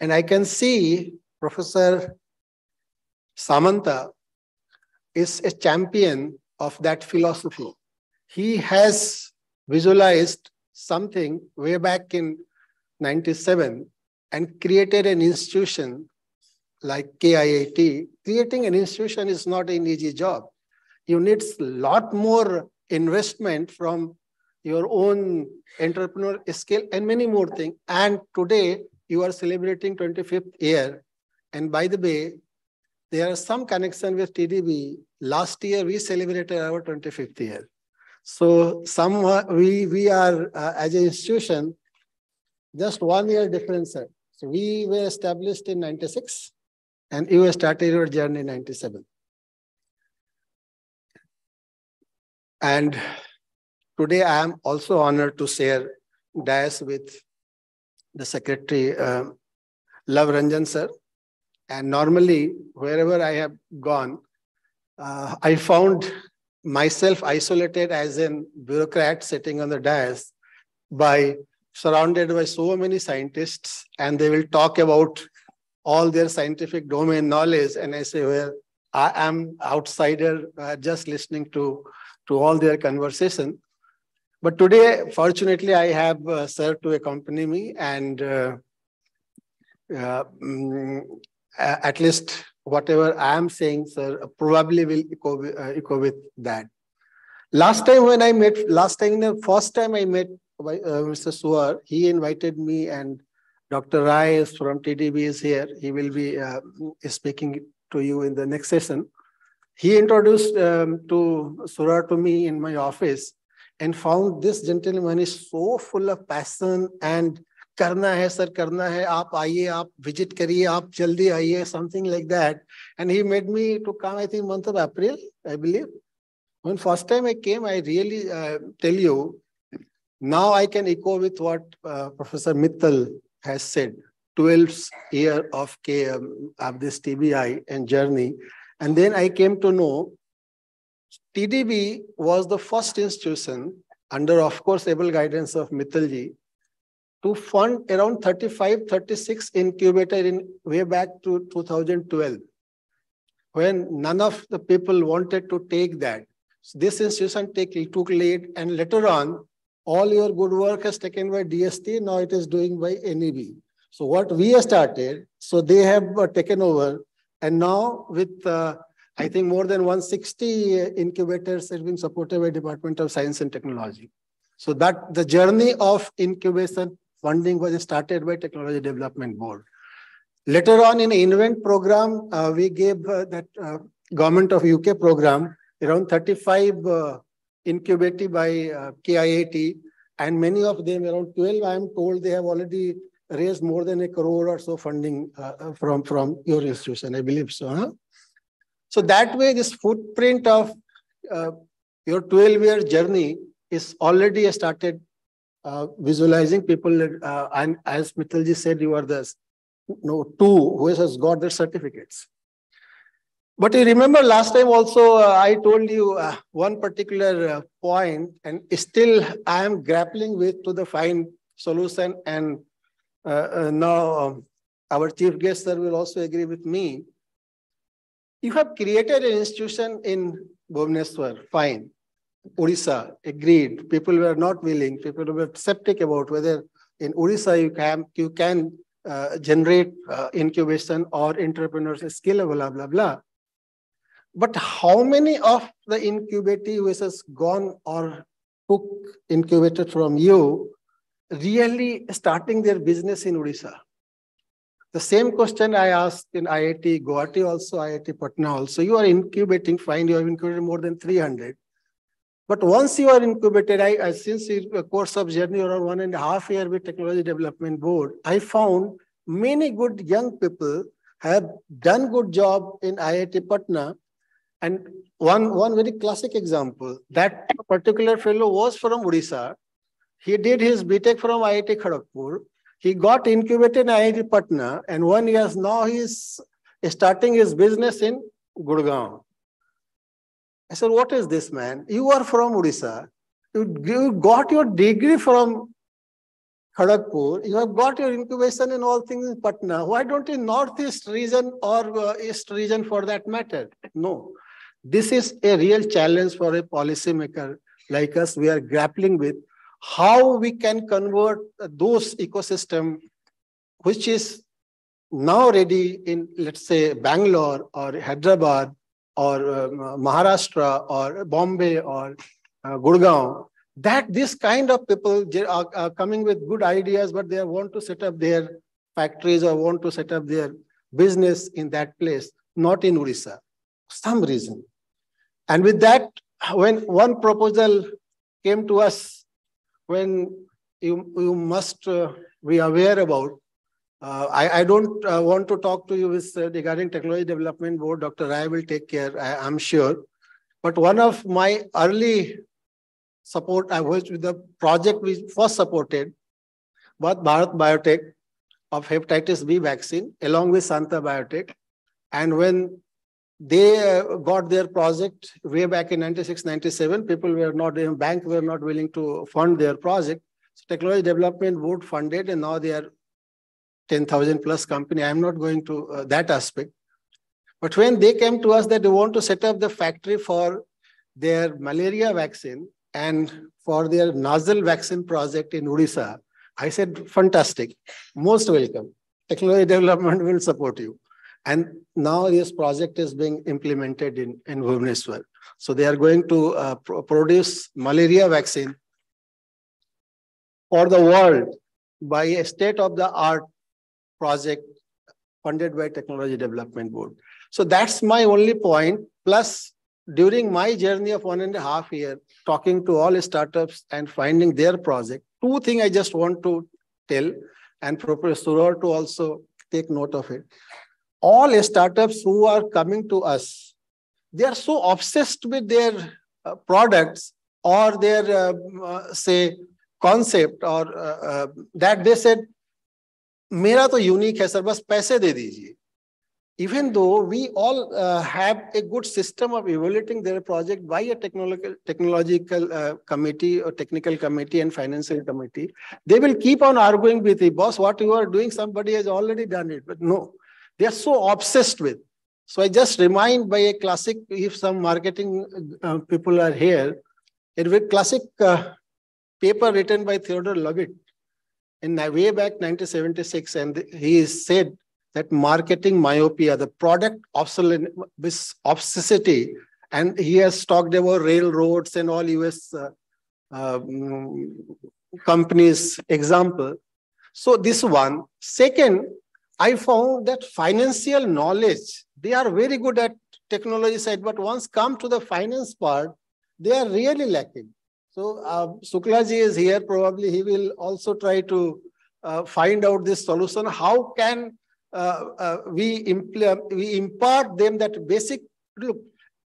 S7: And I can see Professor Samanta is a champion of that philosophy. He has visualized something way back in 97 and created an institution like KIIT. Creating an institution is not an easy job. You need a lot more investment from your own entrepreneur skill and many more things. And today you are celebrating 25th year. And by the way, there are some connection with TDB. Last year we celebrated our 25th year. So we are as an institution, just 1 year difference. Sir. So we were established in 96 and you started your journey in 97. And today I am also honored to share dais with the Secretary, Love Ranjan sir. And normally, wherever I have gone, I found myself isolated as a bureaucrat sitting on the dais by surrounded by so many scientists, and they will talk about all their scientific domain knowledge. And I say, well, I am outsider, just listening to all their conversation. But today, fortunately, I have sir to accompany me, and at least whatever I am saying, sir, probably will echo with that. Last time the first time I met Mr. Suar, he invited me, and Dr. Rai is from TDB is here. He will be speaking to you in the next session. He introduced Suar to me in my office and found this gentleman is so full of passion and karna hai sir, karna hai, aap aiye, aap visit kariye, aap jaldi aiye, something like that. And he made me to come, I think, month of April, I believe. When first time I came, I really tell you, now I can echo with what Professor Mittal has said, 12th year of this TBI and journey. And then I came to know TDB was the first institution under, of course, able guidance of Mittalji to fund around 35, 36 incubator in way back to 2012, when none of the people wanted to take that. So this institution took lead, and later on, all your good work is taken by DST. Now it is doing by NEB. So what we have started, so they have taken over, and now with I think more than 160 incubators have been supported by Department of Science and Technology. So that the journey of incubation funding was started by Technology Development Board. Later on in Invent program, we gave that Government of UK program around 35 incubated by KIAT, and many of them, around 12, I am told they have already raised more than ₹1 crore or so funding from your institution, I believe so. Huh? So that way, this footprint of your 12-year journey is already started visualizing people. And as Mittalji said, you are the two who has got their certificates. But you remember last time also, I told you one particular point, and still I am grappling with to the find solution. And now our chief guest sir will also agree with me. You have created an institution in Bhubaneswar, fine. Odisha, agreed. People were not willing. People were skeptic about whether in Odisha you can generate incubation or entrepreneurs skill, blah, blah, blah. But how many of the incubator which has gone or took incubator from you really starting their business in Odisha? The same question I asked in IIT Guwahati also, IIT Patna also. You are incubating, fine, you have incubated more than 300. But once you are incubated, since a course of journey around 1.5 years with Technology Development Board, I found many good young people have done good job in IIT Patna. And one very classic example, that particular fellow was from Odisha. He did his BTech from IIT Kharagpur. He got incubated in IIT Patna, and 1 year now he is starting his business in Gurgaon. I said, what is this, man? You are from Odisha. You got your degree from Kharagpur. You have got your incubation and all things in Patna. Why don't you Northeast region or East region for that matter? No. This is a real challenge for a policymaker like us. We are grappling with how we can convert those ecosystem which is now ready in, let's say, Bangalore or Hyderabad or Maharashtra or Bombay or Gurgaon, that this kind of people are coming with good ideas, but they want to set up their factories or want to set up their business in that place, not in Odisha, some reason. And with that, when one proposal came to us, when you must be aware about, I don't want to talk to you with regarding Technology Development Board. Dr. Rai will take care, I'm sure. But one of my early support, I was with the project we first supported, was Bharat Biotech of hepatitis B vaccine, along with Santa Biotech. And when they got their project way back in 96, 97, people were not, bank were not willing to fund their project. So Technology Development Board funded, and now they are 10,000 plus company. I'm not going to that aspect. But when they came to us that they want to set up the factory for their malaria vaccine and for their nasal vaccine project in Odisha, I said, fantastic, most welcome. Technology Development will support you. And now this project is being implemented in Bhubaneswar. So they are going to produce malaria vaccine for the world by a state-of-the-art project funded by Technology Development Board. So that's my only point. Plus, during my journey of 1.5 years, talking to all startups and finding their project, two things I just want to tell, and Professor Suror to also take note of it. All startups who are coming to us, they are so obsessed with their products or their, say, concept, or that they said, मेरा तो unique है sir, बस पैसे दे दीजिए. Even though we all have a good system of evaluating their project by a technological committee or technical committee and financial committee, they will keep on arguing with the boss, what you are doing, somebody has already done it. But no, they are so obsessed with. So I just remind by a classic, if some marketing people are here, a very classic paper written by Theodore Levitt in way back 1976, and he said that marketing myopia, the product obsessity, and he has talked about railroads and all US companies example. So this one. Second, I found that financial knowledge, they are very good at technology side, but once come to the finance part, they are really lacking. So Suklaji is here, probably he will also try to find out this solution. How can we impart them that basic, look,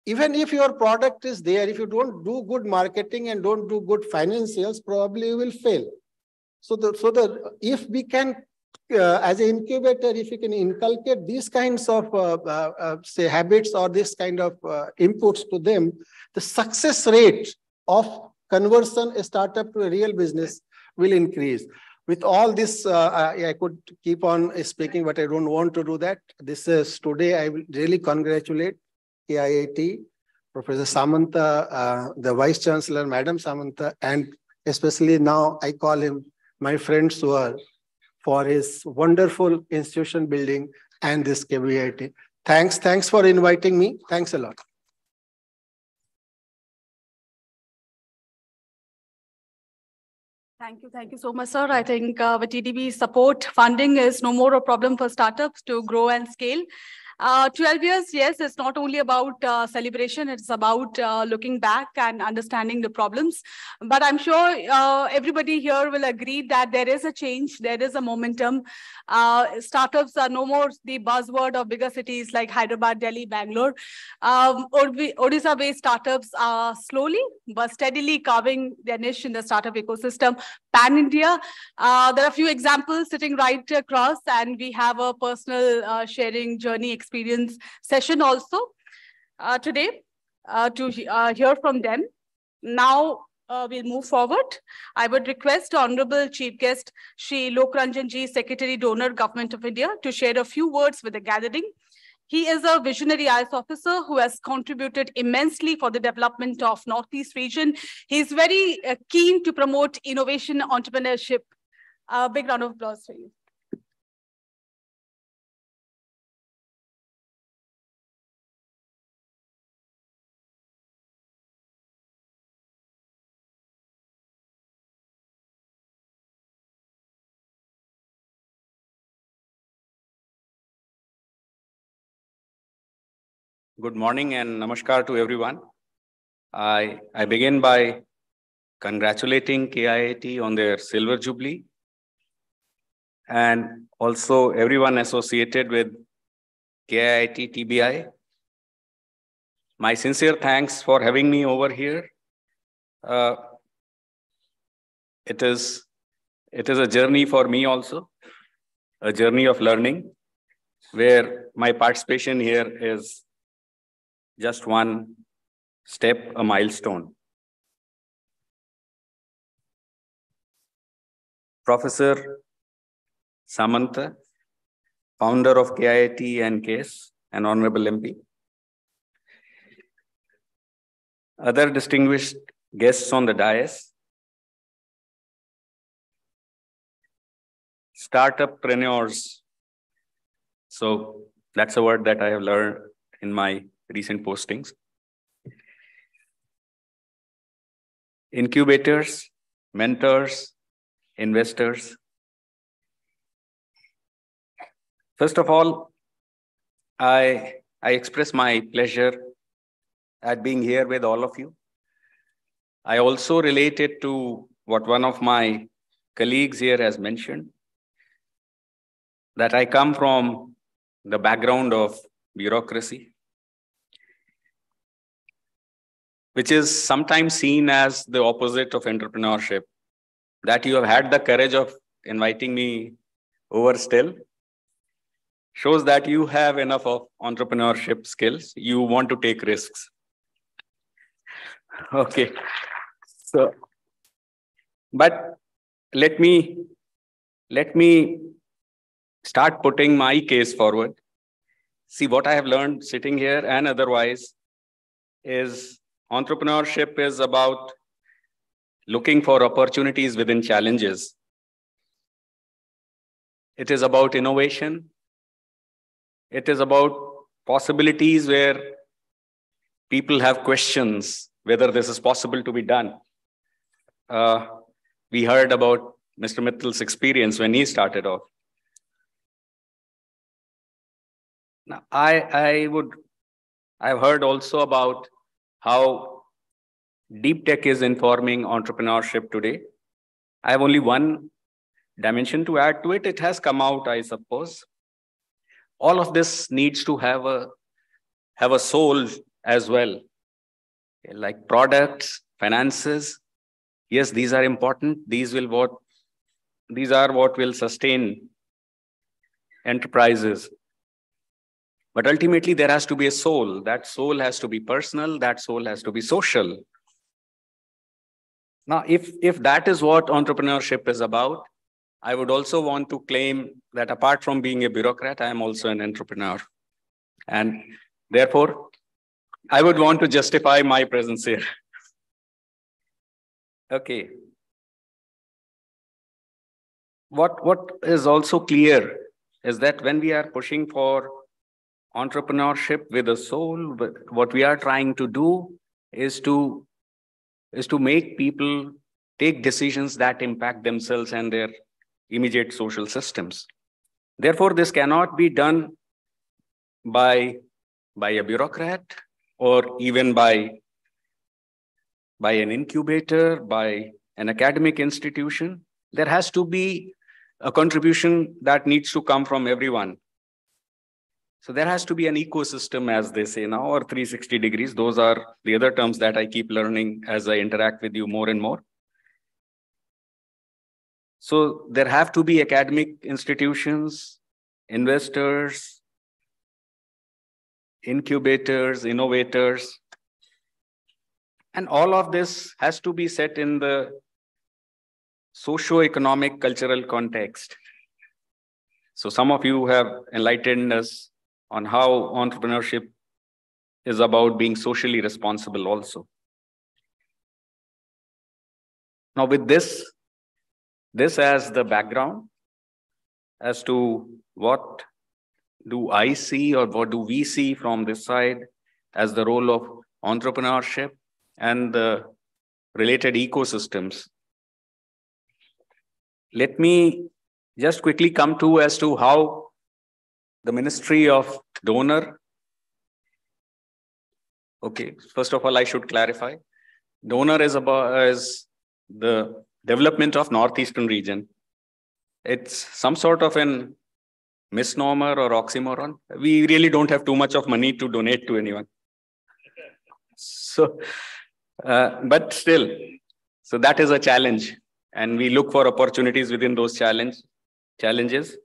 S7: even if your product is there, if you don't do good marketing and don't do good financials, probably you will fail. So if we can, as an incubator, if we can inculcate these kinds of say habits or this kind of inputs to them, the success rate of conversion a startup to a real business will increase. With all this, I could keep on speaking, but I don't want to do that. This is today, I will really congratulate KIIT, Professor Samanta, the Vice Chancellor, Madam Samanta, and especially now I call him my friend Suar, for his wonderful institution building and this KIIT. Thanks for inviting me. Thanks a lot.
S1: Thank you so much, sir. I think with TDB support, funding is no more a problem for startups to grow and scale. 12 years, yes, it's not only about celebration, it's about looking back and understanding the problems. But I'm sure everybody here will agree that there is a change, there is a momentum. Startups are no more the buzzword of bigger cities like Hyderabad, Delhi, Bangalore. Odisha-based startups are slowly but steadily carving their niche in the startup ecosystem. Pan-India, there are a few examples sitting right across, and we have a personal sharing journey experience session also today to hear from them. Now we'll move forward. I would request Honorable Chief Guest Shri Lokranjan Ji, Secretary Donor, Government of India, to share a few words with the gathering. He is a visionary IAS officer who has contributed immensely for the development of Northeast region. He's very keen to promote innovation, entrepreneurship. Big round of applause for you.
S8: Good morning and namaskar to everyone. I begin by congratulating KIIT on their Silver Jubilee and also everyone associated with KIIT TBI. My sincere thanks for having me over here. It is a journey for me also, a journey of learning, where my participation here is just one step, a milestone. Professor Samanta, founder of KIIT and KS, an honorable MP. Other distinguished guests on the dais. Startuppreneurs. So that's a word that I have learned in my recent postings. Incubators, mentors, investors. First of all, I express my pleasure at being here with all of you. I also related to what one of my colleagues here has mentioned, that I come from the background of bureaucracy, which is sometimes seen as the opposite of entrepreneurship. That you have had the courage of inviting me over still shows that you have enough of entrepreneurship skills. You want to take risks. Okay. So, but let me start putting my case forward. See, what I have learned sitting here and otherwise is entrepreneurship is about looking for opportunities within challenges. It is about innovation. It is about possibilities where people have questions whether this is possible to be done. We heard about Mr. Mittal's experience when he started off. Now, I've heard also about how deep tech is informing entrepreneurship today. I have only one dimension to add to it. It has come out, I suppose. All of this needs to have a soul as well. Like products, finances. Yes, these are important. These are what will sustain enterprises. But ultimately, there has to be a soul. That soul has to be personal. That soul has to be social. Now, if that is what entrepreneurship is about, I would also want to claim that apart from being a bureaucrat, I am also an entrepreneur. And therefore, I would want to justify my presence here. Okay. What is also clear is that when we are pushing for entrepreneurship with a soul, what we are trying to do is to make people take decisions that impact themselves and their immediate social systems. Therefore, this cannot be done by a bureaucrat or even by an incubator, by an academic institution. There has to be a contribution that needs to come from everyone. So there has to be an ecosystem, as they say now, or 360 degrees. Those are the other terms that I keep learning as I interact with you more and more. So there have to be academic institutions, investors, incubators, innovators. And all of this has to be set in the socio-economic cultural context. So some of you have enlightened us on how entrepreneurship is about being socially responsible also. Now with this as the background as to what do I see or what do we see from this side as the role of entrepreneurship and the related ecosystems. Let me just quickly come to as to how the Ministry of Donor. Okay, first of all, I should clarify. Donor is the development of Northeastern region. It's some sort of an misnomer or oxymoron. We really don't have too much of money to donate to anyone. So, but still, so that is a challenge. And we look for opportunities within those challenges.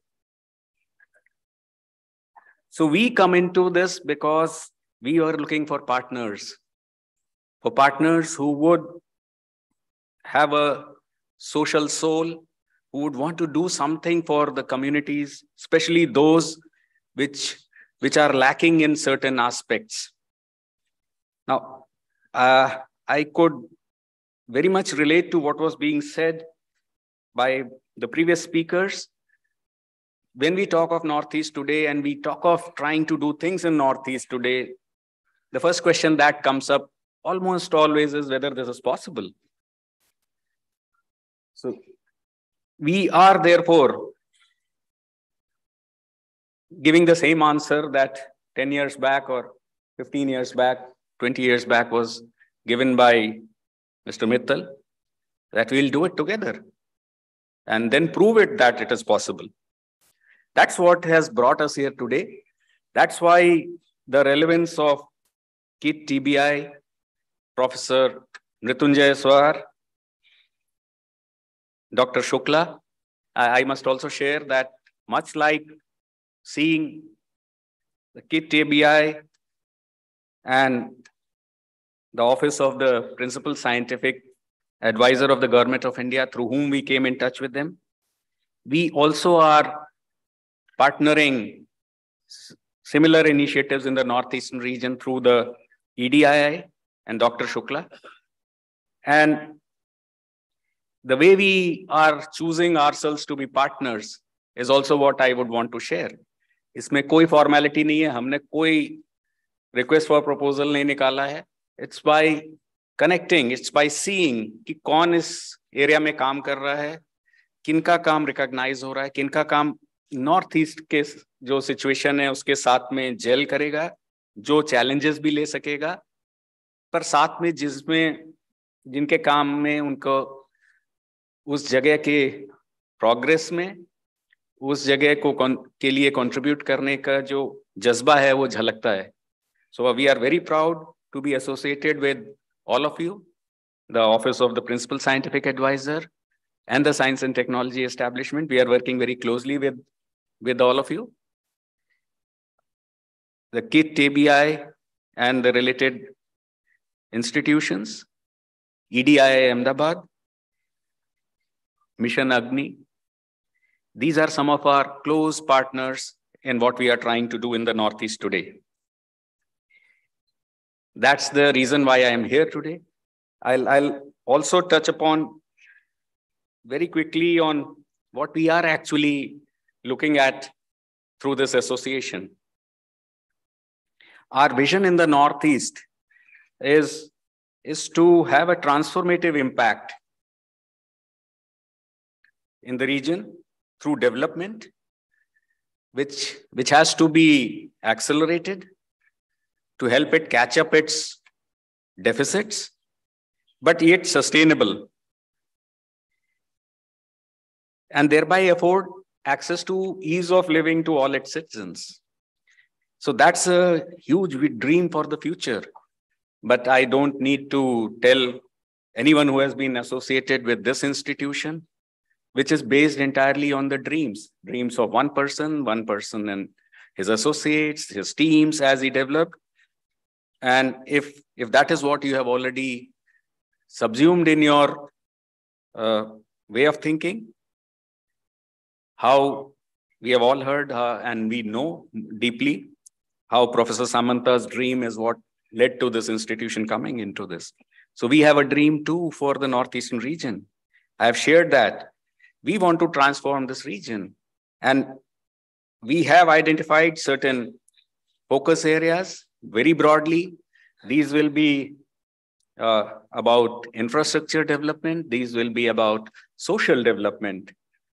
S8: So we come into this because we are looking for partners who would have a social soul, who would want to do something for the communities, especially those which are lacking in certain aspects. Now, I could very much relate to what was being said by the previous speakers. When we talk of Northeast today and we talk of trying to do things in Northeast today, the first question that comes up almost always is whether this is possible. So we are therefore giving the same answer that 10 years back or 15 years back, 20 years back was given by Mr. Mittal, that we'll do it together and then prove it that it is possible. That's what has brought us here today. That's why the relevance of KIT TBI, Professor Mrityunjay Swar, Dr. Shukla. I must also share that much like seeing the KIT TBI and the Office of the Principal Scientific Advisor of the Government of India, through whom we came in touch with them, we also are partnering similar initiatives in the Northeastern region through the EDII and Dr. Shukla. And the way we are choosing ourselves to be partners is also what I would want to share. इसमें कोई formality नहीं है, हमने कोई request for proposal नहीं निकाला है. It's by connecting, it's by seeing कि कौन इस area में काम कर रहा है, किनका काम recognize हो रहा है, किनका काम नॉर्थ ईस्ट के जो सिचुएशन है उसके साथ में जेल करेगा, जो चैलेंजेस भी ले सकेगा, पर साथ में जिनके काम में उनको उस जगह के प्रोग्रेस में, उस जगह के लिए कंट्रीब्यूट करने का जो जज्बा है वो झलकता है. So we are very proud to be associated with all of you, the Office of the Principal Scientific Advisor and the Science and Technology Establishment. We are working very closely with all of you. The KIT TBI and the related institutions, EDII Ahmedabad, Mission Agni. These are some of our close partners in what we are trying to do in the Northeast today. That's the reason why I am here today. I'll also touch upon very quickly on what we are actually looking at through this association. Our vision in the Northeast is to have a transformative impact in the region through development, which has to be accelerated to help it catch up its deficits, but yet sustainable, and thereby afford access to ease of living to all its citizens. So that's a huge dream for the future. But I don't need to tell anyone who has been associated with this institution, which is based entirely on the dreams of one person and his associates, his teams as he developed. And if that is what you have already subsumed in your way of thinking, how we have all heard and we know deeply how Professor Samanta's dream is what led to this institution coming into this. So we have a dream too for the Northeastern region. I have shared that. We want to transform this region. And we have identified certain focus areas very broadly. These will be about infrastructure development. These will be about social development,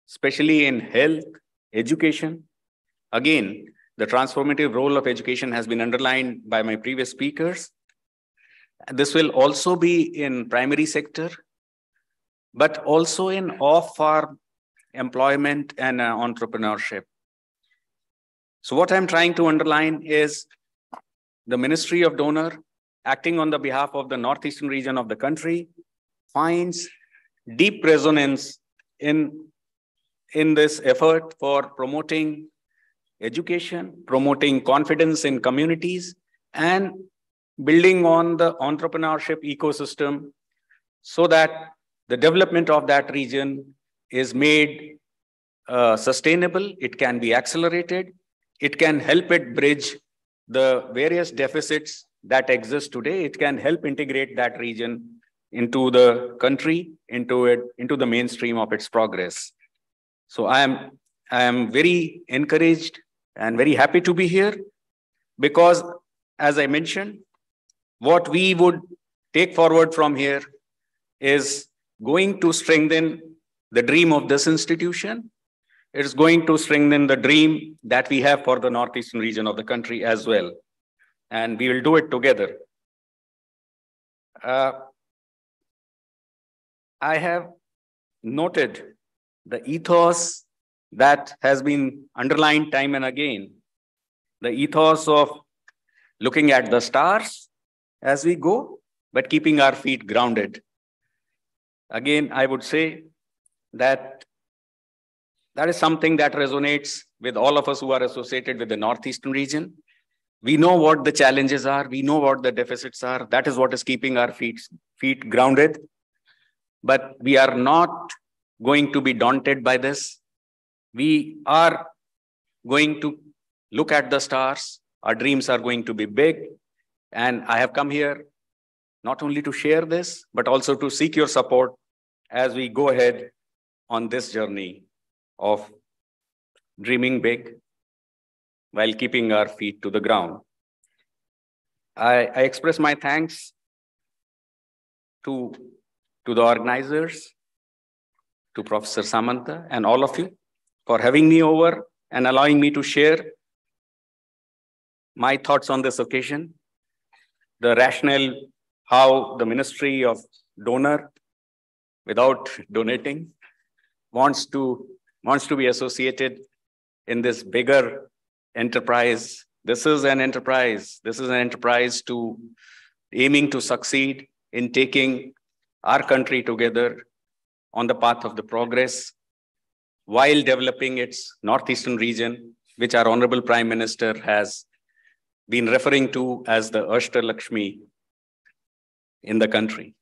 S8: especially in health, education. Again, the transformative role of education has been underlined by my previous speakers. This will also be in primary sector, but also in off-farm employment and entrepreneurship. So what I'm trying to underline is the Ministry of Donor, acting on the behalf of the Northeastern region of the country, finds deep resonance in this effort for promoting education, promoting confidence in communities, and building on the entrepreneurship ecosystem so that the development of that region is made sustainable, it can be accelerated, it can help it bridge the various deficits that exist today. It can help integrate that region into the country, into the mainstream of its progress. So I am very encouraged and very happy to be here because, as I mentioned, what we would take forward from here is going to strengthen the dream of this institution. It is going to strengthen the dream that we have for the northeastern region of the country as well. And we will do it together. I have noted the ethos that has been underlined time and again. The ethos of looking at the stars as we go, but keeping our feet grounded. Again, I would say that is something that resonates with all of us who are associated with the northeastern region. We know what the challenges are. We know what the deficits are. That is what is keeping our feet grounded. But we are not going to be daunted by this. We are going to look at the stars. Our dreams are going to be big. And I have come here not only to share this, but also to seek your support as we go ahead on this journey of dreaming big while keeping our feet to the ground. I express my thanks to the organizers, to Professor Samanta and all of you for having me over and allowing me to share my thoughts on this occasion, the rationale, how the Ministry of Donor, without donating, wants to be associated in this bigger enterprise. This is an enterprise. This is an enterprise to aiming to succeed in taking our country together on the path of the progress while developing its northeastern region, which our Honorable Prime Minister has been referring to as the Ashtalakshmi in the country.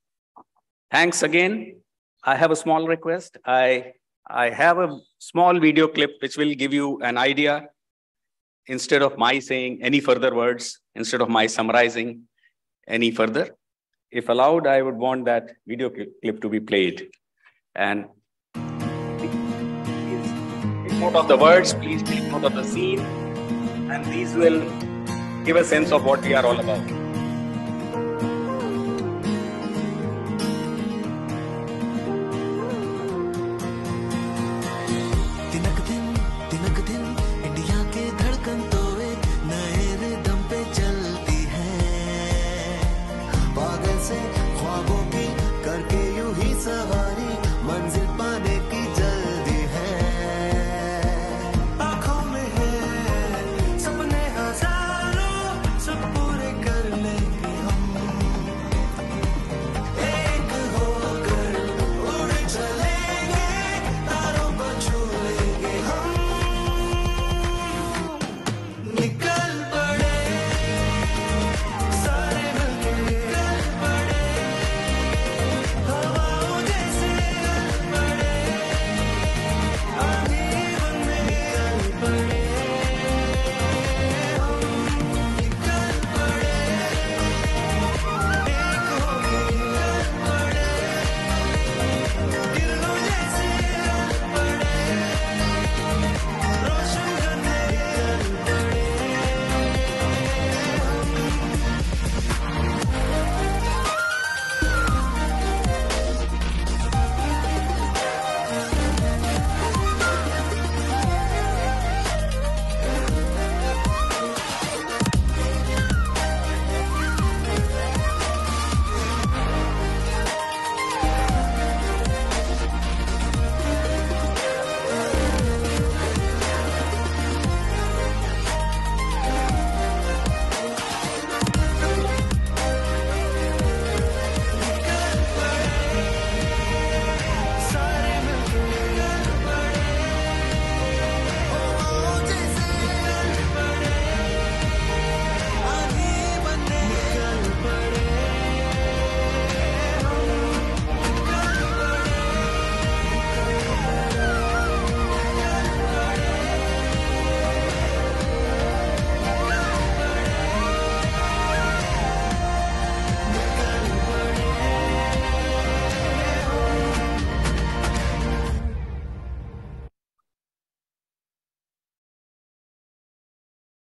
S8: Thanks again. I have a small request. I have a small video clip which will give you an idea instead of my saying any further words, instead of my summarizing any further. If allowed, I would want that video clip to be played. And please take note of the words, please take note of the scene, and these will give a sense of what we are all about.
S9: कर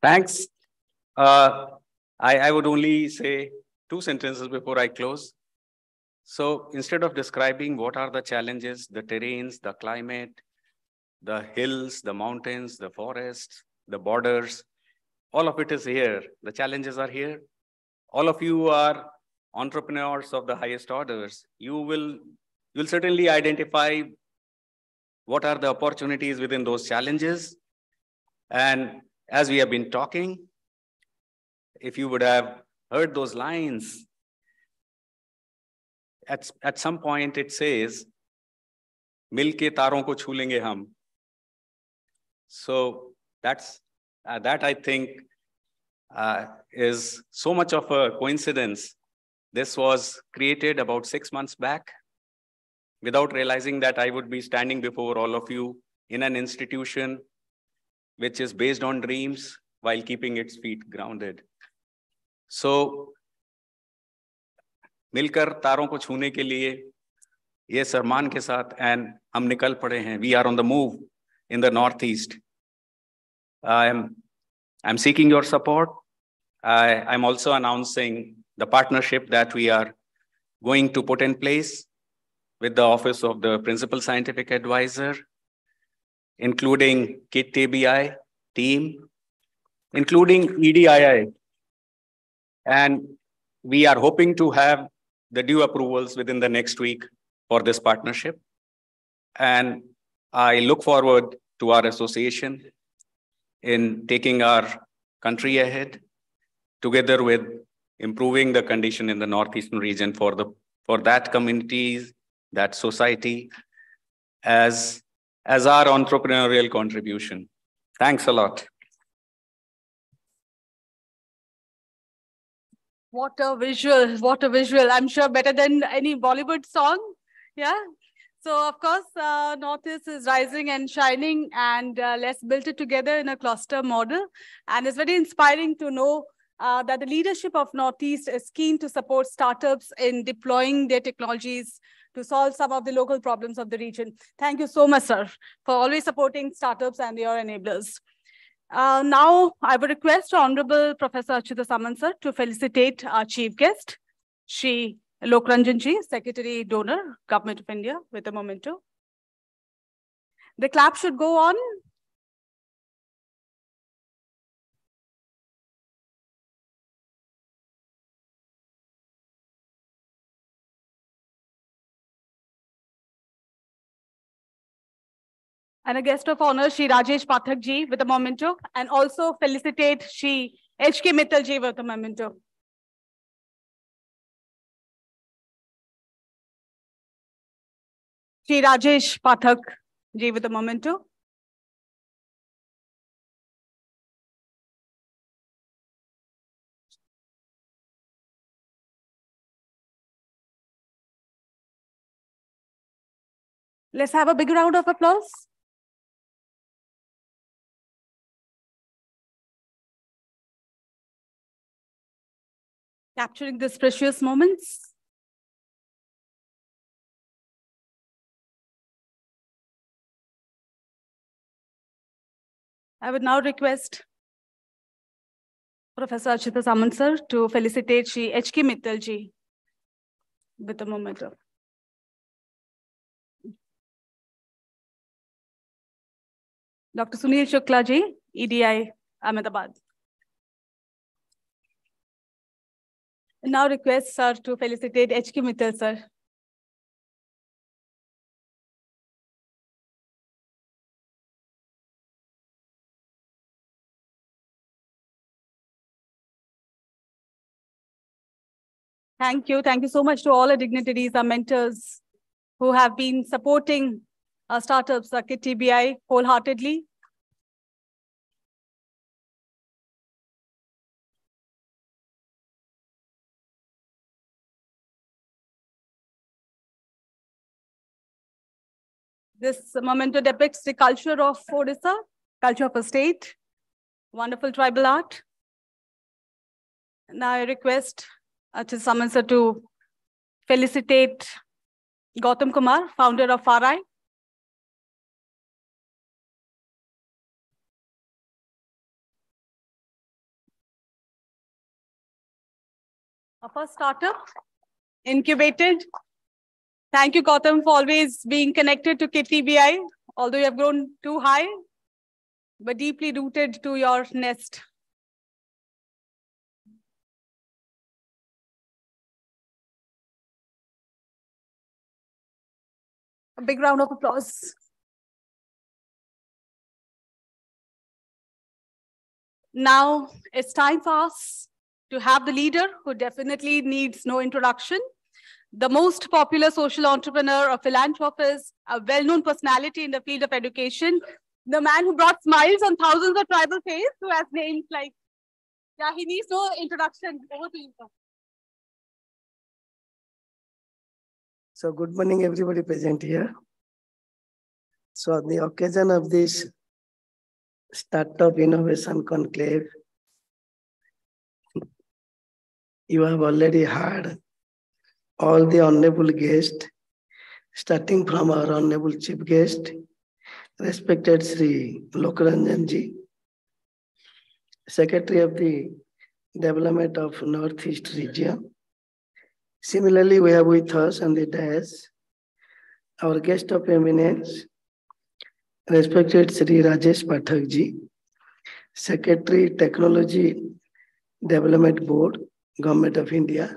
S8: Thanks. I would only say 2 sentences before I close. So instead of describing what are the challenges, the terrains, the climate, the hills, the mountains, the forests, the borders, all of it is here. The challenges are here. All of you are entrepreneurs of the highest orders. You'll certainly identify what are the opportunities within those challenges. And as we have been talking, if you would have heard those lines, at some point it says, "Milke taron ko chhu lenge hum." So that I think is so much of a coincidence. This was created about 6 months back, without realizing that I would be standing before all of you in an institution which is based on dreams while keeping its feet grounded. So, मिलकर तारों को छूने के लिए ये सरमान के साथ and हम निकल पड़े हैं. We are on the move in the Northeast. I'm seeking your support. I'm also announcing the partnership that we are going to put in place with the Office of the Principal Scientific Advisor, including KIT TBI team, including EDII. And we are hoping to have the due approvals within the next week for this partnership. And I look forward to our association in taking our country ahead, together with improving the condition in the Northeastern region for that communities, that society, as our entrepreneurial contribution. Thanks a lot.
S1: What a visual, what a visual. I'm sure better than any Bollywood song. Yeah. So of course, Northeast is rising and shining, and let's build it together in a cluster model. And it's very inspiring to know that the leadership of Northeast is keen to support startups in deploying their technologies to solve some of the local problems of the region. Thank you so much, sir, for always supporting startups and their enablers. Now, I would request Honorable Professor Achyuta Samant sir to felicitate our chief guest, Shri Alok Ranjan ji, Secretary Donor, Government of India, with a memento. The clap should go on. And a guest of honor, Shri Rajesh Pathak ji, with a memento, and also felicitate Shri H.K. Mittal ji with a memento. Shri Rajesh Pathak ji with a memento. Let's have a big round of applause. Capturing these precious moments. I would now request Professor Achyuta Samant sir to felicitate Shri H.K. Mittal ji with a memento. Dr. Sunil Shukla ji, EDI, Ahmedabad. Now request sir to felicitate H.K. Mittal sir. Thank you. Thank you so much to all our dignitaries, our mentors who have been supporting our startups, our KIT TBI, wholeheartedly. This memento depicts the culture of Odisha, culture of a state, wonderful tribal art. Now I request Achyuta Samant sir to felicitate Gautam Kumar, founder of FARAI. Our first startup, incubated. Thank you, Gautam, for always being connected to KTBI, although you have grown too high, but deeply rooted to your nest. A big round of applause. Now it's time for us to have the leader who definitely needs no introduction. The most popular social entrepreneur, a philanthropist, a well-known personality in the field of education, the man who brought smiles on thousands of tribal faces, who has names like, yeah, he needs no introduction. Over to you, sir.
S9: So good morning, everybody present here. So on the occasion of this Startup Innovation Conclave, you have already heard all the honorable guests, starting from our honorable chief guest, respected Sri Lokranjan Ji, Secretary of the Development of Northeast Region. Similarly, we have with us on the dais our guest of eminence, respected Sri Rajesh Pathak Ji, Secretary, Technology Development Board, Government of India.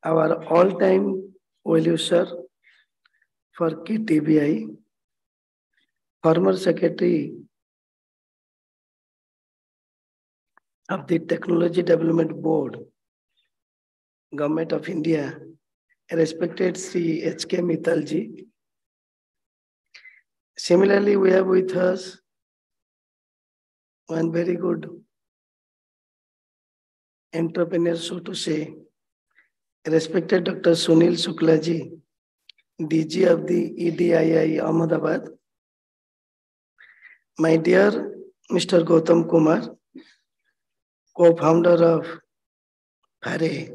S9: Our all-time well-wisher for KTBI, former Secretary of the Technology Development Board, Government of India, respected Sri H.K. Mittal Ji. Similarly, we have with us one very good entrepreneur, so to say, respected Dr. Sunil Shukla Ji, DG of the EDII Ahmedabad. My dear Mr. Gautam Kumar, co-founder of FARE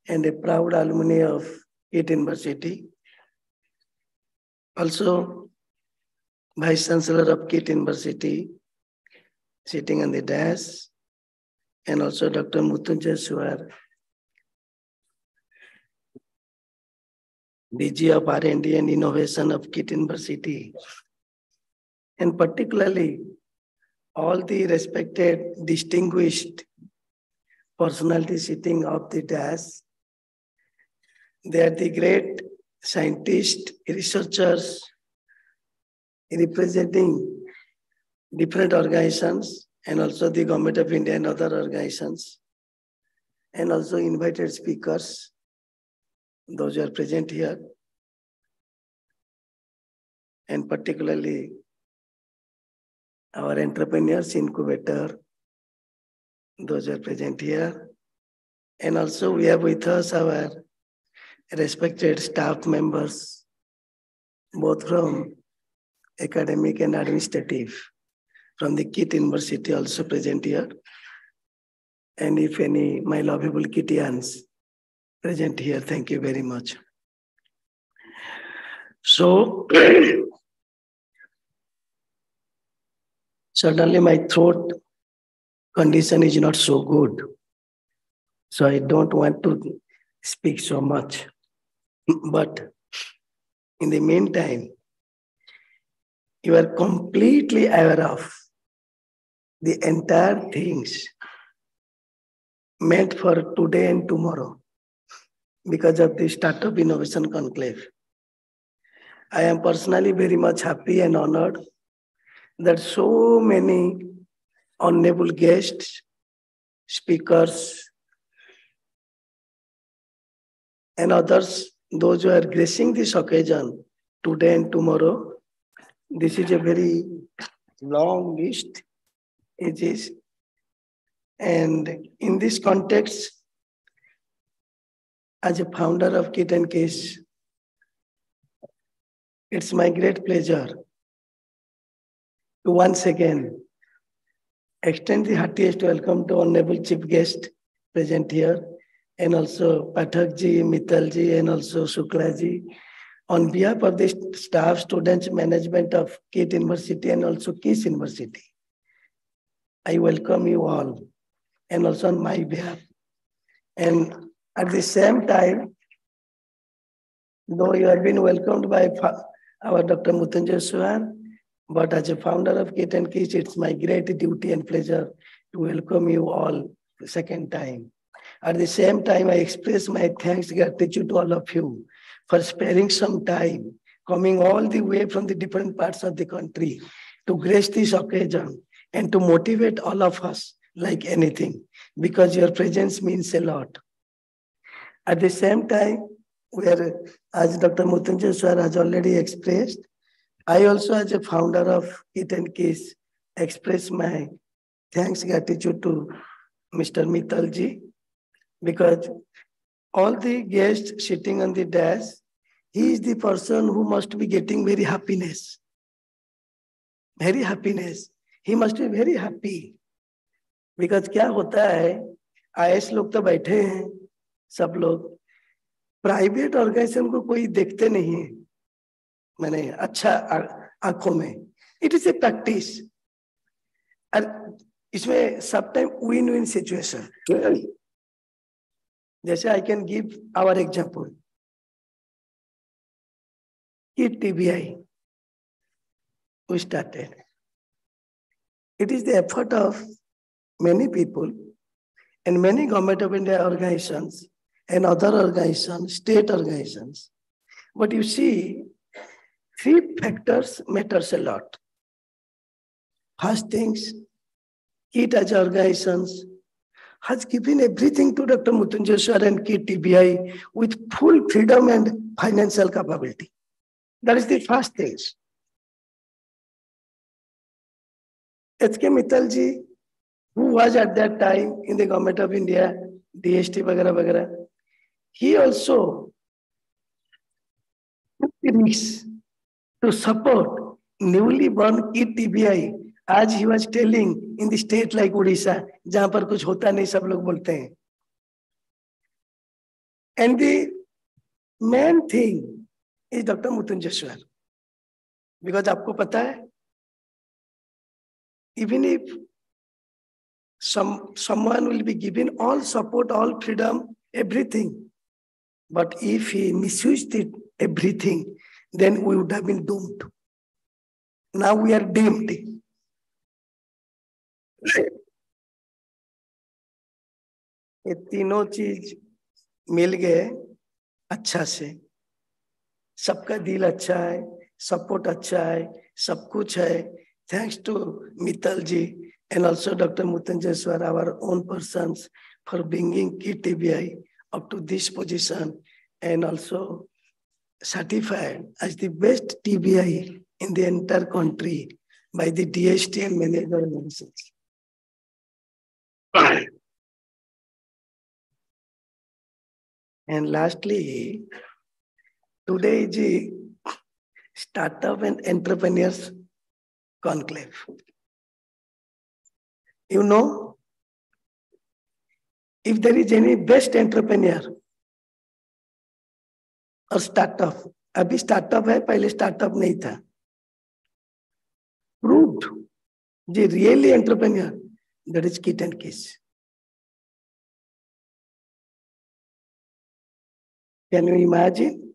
S9: and a proud alumni of KIT University. Also, Vice Chancellor of KIT University, sitting on the dais, and also Dr. Mrityunjay Suar, DG of R&D and Innovation of KIT University, and particularly all the respected, distinguished personalities sitting off the dais. They are the great scientists, researchers, representing different organizations, and also the Government of India and other organizations, and also invited speakers, those who are present here, and particularly our entrepreneurs, incubator, those who are present here. And also we have with us our respected staff members, both from academic and administrative, from the KIT University also present here. And if any, my lovable Kitians present here, thank you very much. So, suddenly my throat condition is not so good. So I don't want to speak so much. But in the meantime, you are completely aware of the entire things meant for today and tomorrow because of the Startup Innovation Conclave. I am personally very much happy and honored that so many honorable guests, speakers, and others, those who are gracing this occasion today and tomorrow. This is a very long list, it is. And in this context, as a founder of KIT and KISS, it's my great pleasure to once again extend the heartiest welcome to honorable chief guest present here, and also Pathak Ji, Mittal Ji, and also Shukla Ji. On behalf of the staff, students, management of KIT University and also KISS University, I welcome you all. And also on my behalf, And at the same time, though you have been welcomed by our Dr. Mrityunjay Suar, but as a founder of KIT and KISS, it's my great duty and pleasure to welcome you all the second time. At the same time, I express my thanks, gratitude to all of you for sparing some time, coming all the way from the different parts of the country to grace this occasion and to motivate all of us like anything, because your presence means a lot. At the same time, as Dr. Mrityunjay Suar has already expressed, I also, as a founder of KIT and KISS, express my thanks, gratitude to Mr. Mittal ji, because all the guests sitting on the desk, he is the person who must be getting very happiness. Very happiness. He must be very happy. Because क्या होता है, IAS लोग तो बैठे हैं, सब लोग, private organisation को कोई देखते नहीं है, मैंने अच्छा आंखों में. It is a practice. और इसमें सब टाइम विन विन सिचुएशन. जैसे I can give our example. KIT TBI, we started. It is the effort of many people and many Government of India organizations and other organizations, state organizations. But you see, 3 factors matters a lot. First things, KIT as organizations has given everything to Dr. Mrityunjay Suar and KIT TBI with full freedom and financial capability. That is the first thing. H.K. Mittal ji, who was at that time in the Government of India, DST वगैरह वगैरह, he also took the risk to support newly born KIT TBI, as he was telling, in the state like Odisha, जहाँ पर कुछ होता नहीं सब लोग बोलते हैं. And the main thing is Dr. Mrityunjay Suar, because आपको पता है, even if someone will be given all support, all freedom, everything, but if he misused it, everything, then we would have been doomed. Now we are doomed. ये तीनों चीज मिल गए अच्छा से, सबका दिल अच्छा है, सपोर्ट अच्छा है, सब कुछ है. Thanks to Mittal ji and also Dr. Mrityunjay Suar, our own persons, for bringing KIT TBI up to this position and also certified as the best TBI in the entire country by the DST and many other organizations. And lastly, today is the Startup and Entrepreneurs Conclave. You know, if there is any best entrepreneur or startup, अभी startup है, पहले startup नहीं था. Proved, the really entrepreneur, that is KIT and KISS. Can you imagine?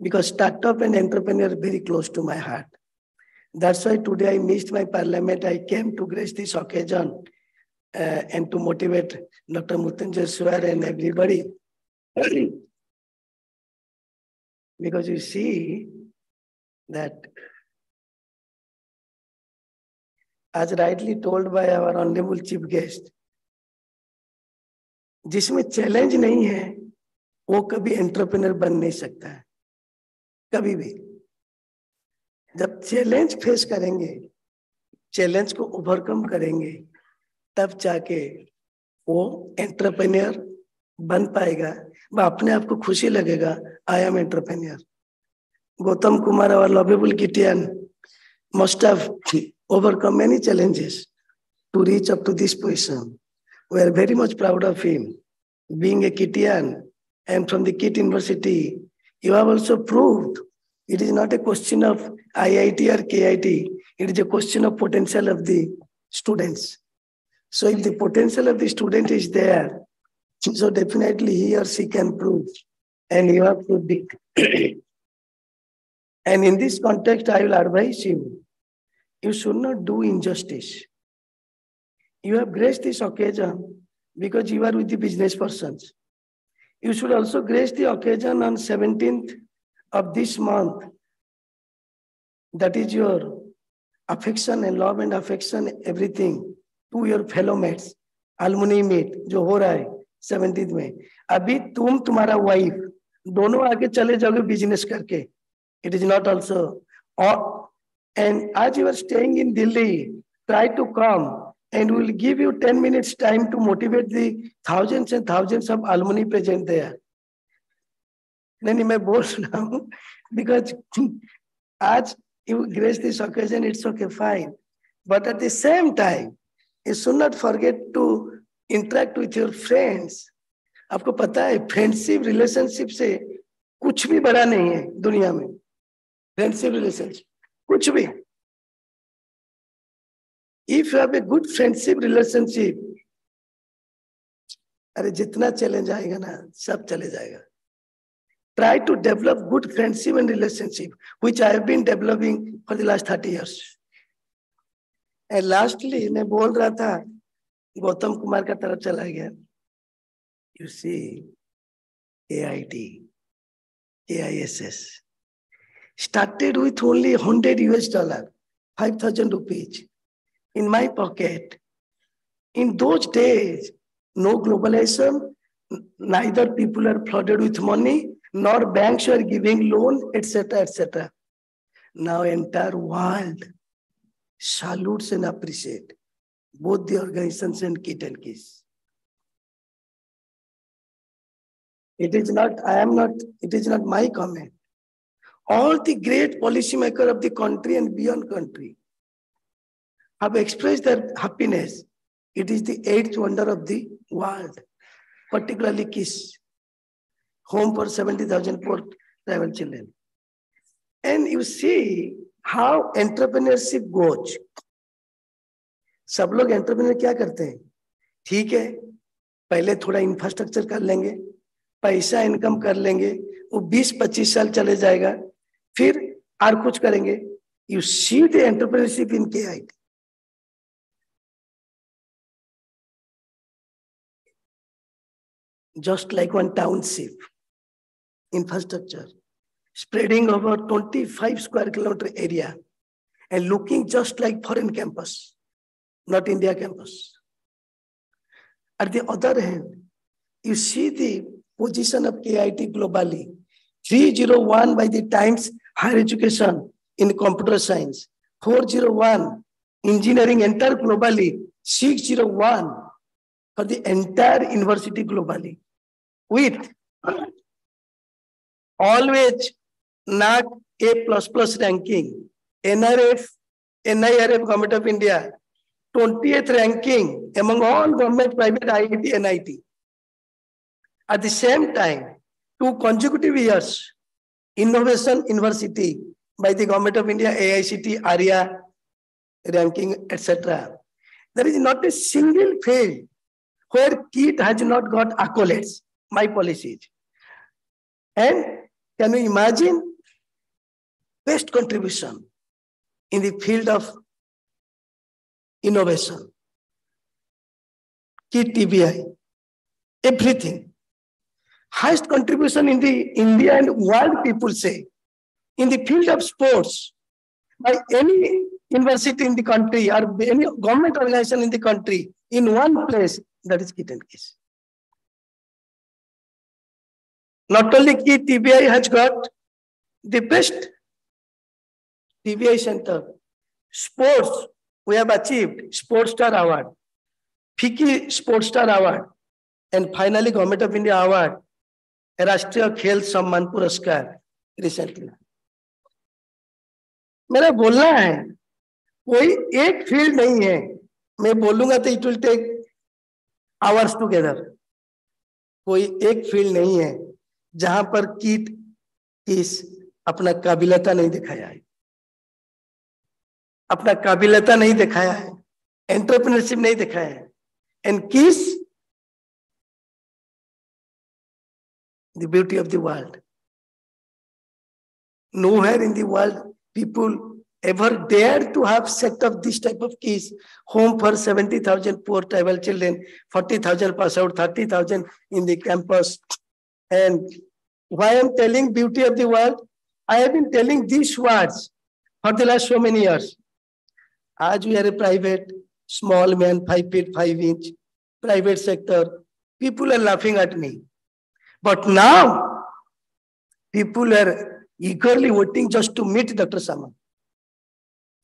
S9: Because startup and entrepreneur are very close to my heart. That's why today I missed my parliament. I came to grace this occasion and to motivate Dr. Mrityunjay Suar and everybody. Because you see that, as rightly told by our honorable chief guest, जिसमें challenge नहीं है वो कभी entrepreneur बन नहीं सकता है, कभी भी. जब चैलेंज फेस करेंगे, चैलेंज को ओवरकम करेंगे, तब जाके वो एंटरप्रेन्योर बन पाएगा. वो अपने आप को खुशी लगेगा, I am entrepreneur. Gautam Kumar, our lovable Kitian, must have overcome many challenges to reach up to this position. We are very much proud of him. Being a Kitian and from the KIT University, you have also proved it is not a question of IIT or KIT. It is a question of potential of the students. So if the potential of the student is there, So definitely he or she can prove, and you have to be. And in this context, I will advise you, you should not do injustice. You have graced this occasion because you are with the business persons. You should also grace the occasion on 17th of this month. That is your affection and love and affection, everything to your fellow mates. Alumni meet जो हो रहा है 17th में. अभी तुम तुम्हारा wife दोनों आगे चले जाओगे बिजनेस करके. It is not also. And as you are staying in Delhi, try to come and we'll give you 10 minutes time to motivate the thousands and thousands of alumni present there. नहीं मैं बोल रहा हूँ because आज you grace this occasion, it's okay, fine. But at the same time, you should not forget to interact with your friends. आपको पता है friendship relationship से कुछ भी बड़ा नहीं है दुनिया में. फ्रेंडशिप रिलेशनशिप कुछ भी. If you have a good friendship relationship, अरे जितना चैलेंज आएगा ना सब चले जाएगा. Try to develop good friendship and relationship, which I have been developing for the last 30 years. And lastly, मैं बोल रहा था गौतम कुमार का तरफ चला गया. You see, AIT, AISS started with only $100, 5,000 rupees in my pocket. In those days, no globalization, neither people are flooded with money, nor banks are giving loan, etc., etc. Now entire world salutes and appreciate both the organizations and Kit and Kiss. It is not my comment. All the great policymakers of the country and beyond country have expressed their happiness. It is the 8th wonder of the world, particularly Kiss, home for 70,000 poor tribal children. And you see how entrepreneurship goes. सब लोग entrepreneur क्या करते हैं? ठीक है, पहले थोड़ा infrastructure कर लेंगे, पैसा इनकम कर लेंगे, वो 20-25 साल चले जाएगा, फिर और कुछ करेंगे. You see the entrepreneurship in KIT. Just like one township, infrastructure, spreading over 25 square kilometer area and looking just like foreign campus, not India campus. At the other hand, you see the position of KIT globally. 301 by the Times Higher Education in computer science, 401 engineering entire globally, 601 for the entire university globally. With always not A++ ranking, NIRF, Government of India, 20th ranking among all government, private, IIT, NIT. At the same time, 2 consecutive years, Innovation University by the Government of India, AICT, ARIA ranking, etc. There is not a single field where KIT has not got accolades, my policies. And can you imagine best contribution in the field of innovation? KIT TBI, everything. Highest contribution in the India and world, people say. In the field of sports, by any university in the country or any government organization in the country, in one place, that is KIT and Kiss. Not only KIT, TBI has got the best TBI center. Sports, we have achieved Sports Star Award, FICCI Sports Star Award, and finally Government of India Award, राष्ट्रीय खेल सम्मान पुरस्कार recently. मेरा बोलना है कोई एक field नहीं है, मैं बोलूंगा तो it will take hours together. कोई एक फील्ड नहीं है जहां पर KIT किस अपना काबिलियता नहीं दिखाया है, अपना काबिलियता नहीं दिखाया है, एंटरप्रेन्योरशिप नहीं दिखाया है. एंड किस the beauty of the world. Nowhere in the world people ever dare to have set up this type of keys, home for 70,000 poor tribal children, 40,000 pass out, 30,000 in the campus. And why I'm telling beauty of the world, I have been telling these words for the last so many years. As we are a private, small man, 5 feet, 5 inch, private sector, people are laughing at me. But now, people are eagerly waiting just to meet Dr. Samant.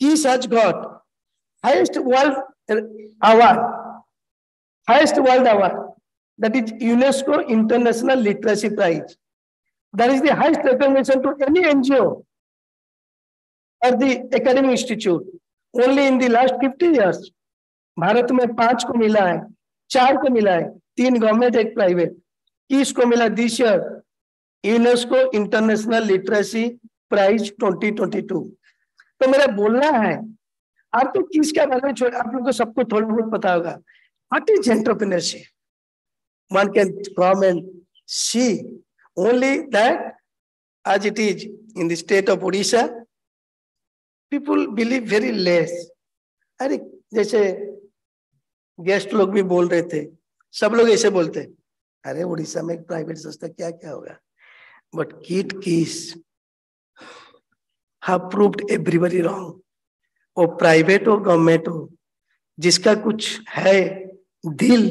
S9: KIIS has got highest world award, that is UNESCO International Literacy Prize. That is the highest recognition to any NGO or the academic institute. Only in the last 50 years, Bharat में 5 को मिला है, 4 को मिला है, 3 government, 1 private. KIIS को मिला this year, UNESCO International Literacy Prize 2022. तो मेरा बोलना है, आप तो KIIS के बारे में आप लोगों को सबको थोड़ा बहुत पता होगा. What is entrepreneurship? One can come and see only that as it is in the state of Odisha, people believe very less. अरे जैसे गेस्ट लोग भी बोल रहे थे, सब लोग ऐसे बोलते, अरे उड़ीसा में एक प्राइवेट संस्था क्या क्या होगा. But KIIS have proved everybody wrong. वो प्राइवेट हो गवर्नमेंट हो, जिसका कुछ है दिल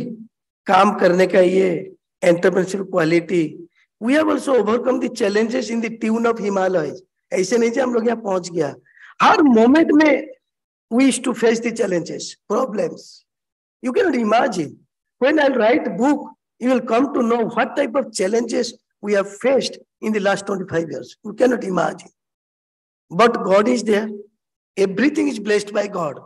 S9: काम करने का, ये entrepreneurship quality, we have also overcome the challenges in the tune of Himalayas. ऐसे नहीं हम लोग यहाँ पहुंच गया. हर मोमेंट में we used to face the challenges, problems. You cannot imagine. When I write book, you will come to know what type of challenges we have faced in the last 25 years. You cannot imagine. But God is there. Everything is blessed by God.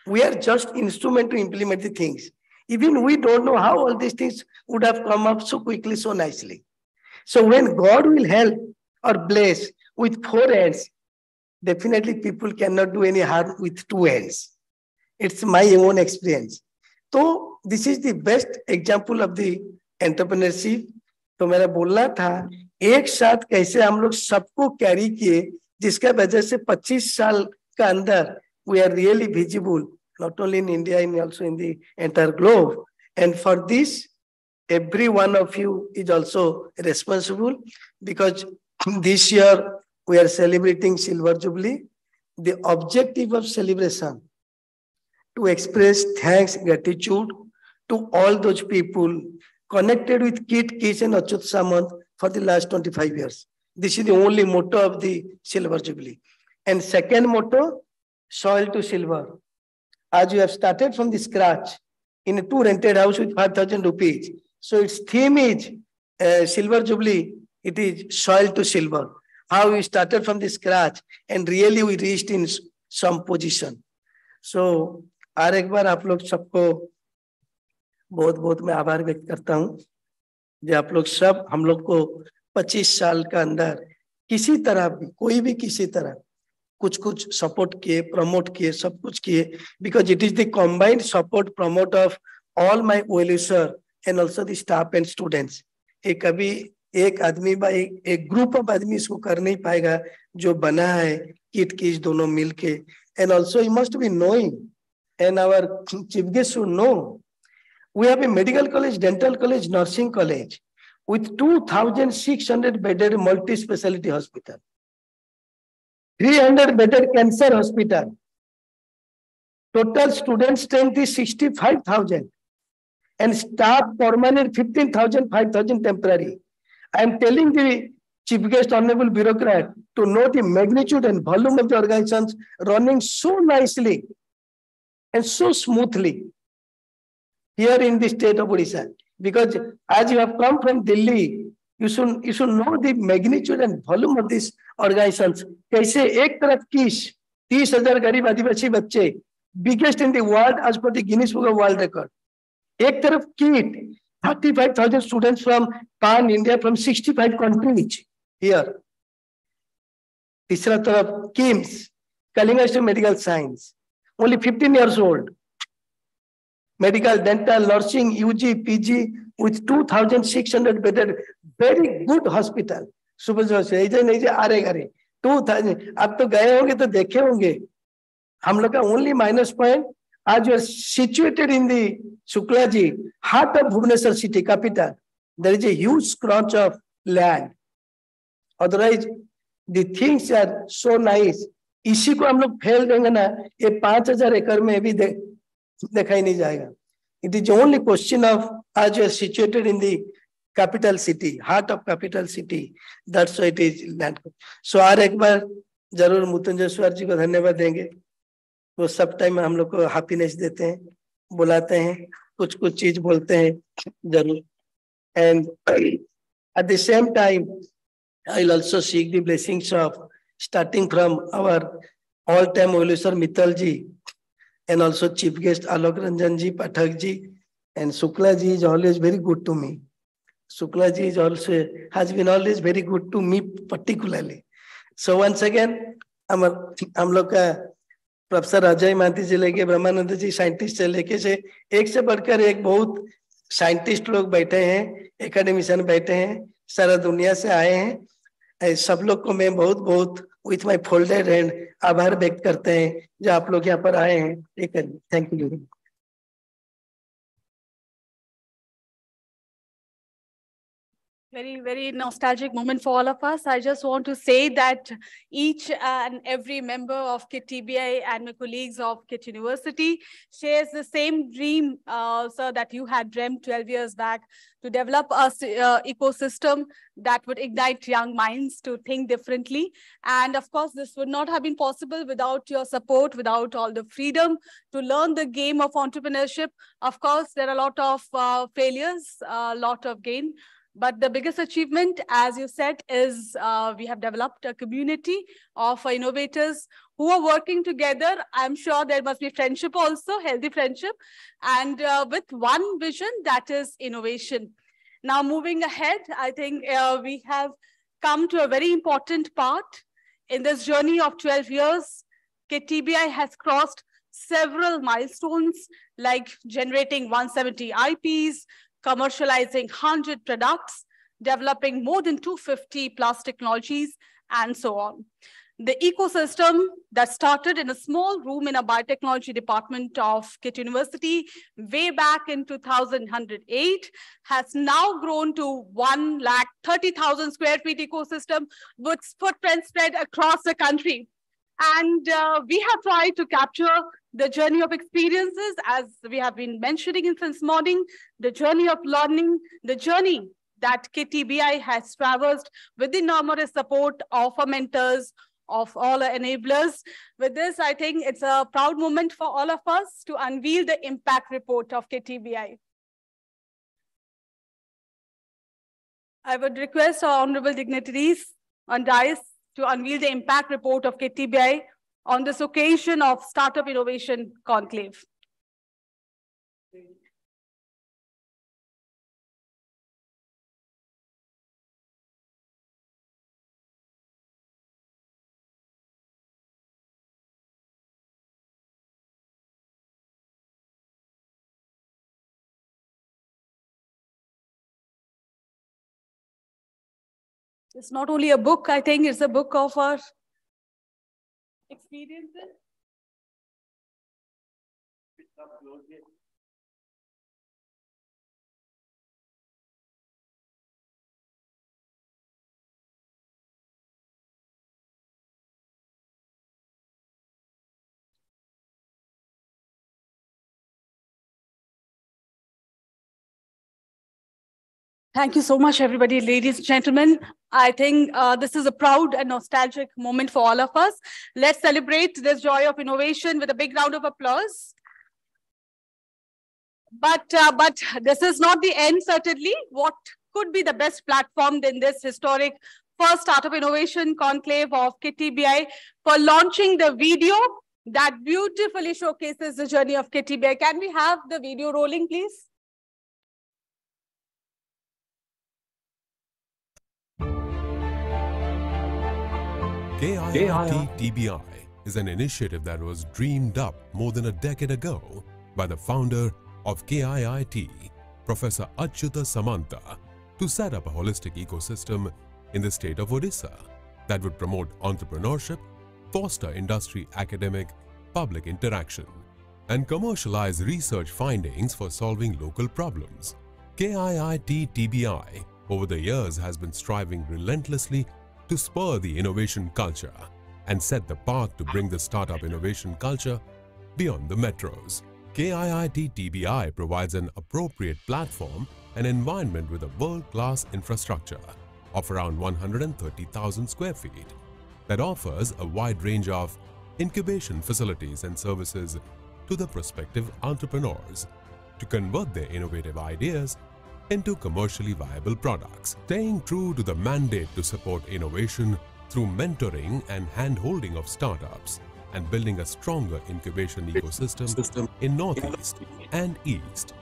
S9: We are just instrument to implement the things. Even we don't know how all these things would have come up so quickly, so nicely. So when God will help or bless with 4 hands, definitely people cannot do any harm with 2 hands. It's my own experience. So this is the best example of the entrepreneurship. तो मेरा बोलना था, एक साथ कैसे हम लोग सबको कैरी किए, जिसका वजह से 25 साल का अंदर we are really visible, not only in India, and also in the entire globe. And for this, every one of you is also responsible, because this year we are celebrating Silver Jubilee. The objective of celebration to express thanks, gratitude to all those people connected with KIIS and Achyut Samant for the last 25 years. This is the only motto of the Silver Jubilee. And second motto, soil to silver. As you have started from the scratch in a 2 rented house with 5,000 rupees. So its theme is Silver Jubilee. It is soil to silver. How we started from the scratch and really we reached in some position. So और एक बार आप लोग सबको बहुत बहुत मैं आभार व्यक्त करता हूँ, जो आप लोग सब हम लोग को 25 साल का अंदर किसी तरह भी, कोई भी किसी तरह कुछ सपोर्ट किए, प्रमोट किए, सब कुछ किए, because it is the combined support promote of all my well-wishers and also the staff and students. एक कभी एक आदमी बा एक ग्रुप ऑफ आदमी इसको कर नहीं पाएगा जो बना है KIIS दोनों मिलके. And also you must be knowing, and our chief guest should know, we have a medical college, dental college, nursing college with 2,600 bedded multi-speciality hospital, 300 bedded cancer hospital. Total student strength is 65,000 and staff permanent 15,000, 5,000 temporary. I am telling the chief guest, honorable bureaucrat, to know the magnitude and volume of the organizations running so nicely and so smoothly here in the state of Odisha. Because as you have come from Delhi, you should know the magnitude and volume of these organizations. कैसे एक तरफ KIIS 30,000 गरीब आदिवासी बच्चे, biggest in the world as per the Guinness Book of World Record. एक तरफ KIIT 35,000 students from Pan India from 65 countries here. तीसरा तरफ KIMS, Kalinga Institute of Medical Science, only 15 years old. Medical, dental, nursing, UG, PG, with 2,600 bedded, very good hospital. Super speciality नहीं जे आरे घरे 2000 अब तो गए होंगे तो देखे होंगे हम लोग का only minus point as you are situated in the Shukla ji heart of Bhubaneswar city capital there is a huge stretch of land otherwise the things are so nice इसी को हम लोग फेल देंगे ना ये 5000 एकड़ में भी देखा ही नहीं जाएगा it is only question of as you are situated in the capital city, heart of capital city. That's why it is land. So और एक बार जरूर मुतुंजय स्वार जी को धन्यवाद देंगे वो सब टाइम हम लोग को हैप्पीनेस देते हैं बुलाते हैं कुछ चीज बोलते हैं जरूर and at the same time I'll also seek the blessings of starting from our all-time evolutioner Mittal ji and also chief guest Alok Ranjan ji, Pathak ji and Shukla ji is always very good to me. Shukla ji is also has been always very good to me particularly. So once again, हम लोग का professor Ajay मांती से लेके ब्रह्मानंद जी scientist से लेके से एक से बढ़कर एक बहुत साइंटिस्ट लोग बैठे हैं एकेडमिशियन बैठे हैं सारा दुनिया से आए हैं सब लोग को मैं बहुत बहुत विथ माय फोल्डेड हैंड आभार व्यक्त करते हैं जो आप लोग यहाँ पर आए हैं ठीक है thank you
S1: Very, very nostalgic moment for all of us. I just want to say that each and every member of KIT TBI and my colleagues of KIT University shares the same dream, sir, that you had dreamt 12 years back to develop a ecosystem that would ignite young minds to think differently. And of course, this would not have been possible without your support, without all the freedom to learn the game of entrepreneurship. Of course, there are a lot of failures, a lot of gain. But the biggest achievement, as you said, is we have developed a community of innovators who are working together. I'm sure there must be friendship also, healthy friendship, and with one vision, that is innovation. Now, moving ahead, I think we have come to a very important part in this journey of 12 years. KIT TBI has crossed several milestones like generating 170 IPs, commercializing 100 products, developing more than 250 plus technologies, and so on. The ecosystem that started in a small room in a biotechnology department of KIT University way back in 2008 has now grown to 130,000 square feet ecosystem with footprint spread across the country. And we have tried to capture the journey of experiences, as we have been mentioning since morning, the journey of learning, the journey that KIT TBI has traversed with the numerous support of our mentors, of all our enablers. With this, I think it's a proud moment for all of us to unveil the impact report of KIT TBI. I would request our honorable dignitaries on dais to unveil the impact report of KIT TBI on this occasion of Startup Innovation Conclave. It's not only a book, I think it's a book of our experiences. Thank you so much, everybody, ladies and gentlemen. I think this is a proud and nostalgic moment for all of us. Let's celebrate this joy of innovation with a big round of applause. But this is not the end, certainly. What could be the best platform than this historic first Startup Innovation Conclave of KIT TBI for launching the video that beautifully showcases the journey of KIT TBI. Can we have the video rolling, please?
S10: KIT TBI is an initiative that was dreamed up more than a decade ago by the founder of KIT, Professor Achyuta Samanta, to set up a holistic ecosystem in the state of Odisha that would promote entrepreneurship, foster industry, academic, public interaction, and commercialize research findings for solving local problems. KIIT TBI over the years has been striving relentlessly to spur the innovation culture and set the path to bring the startup innovation culture beyond the metros. KIIT TBI provides an appropriate platform and environment with a world-class infrastructure of around 130,000 square feet that offers a wide range of incubation facilities and services to the prospective entrepreneurs to convert their innovative ideas into commercially viable products. Staying true to the mandate to support innovation through mentoring and hand-holding of startups and building a stronger incubation ecosystem in Northeast and East.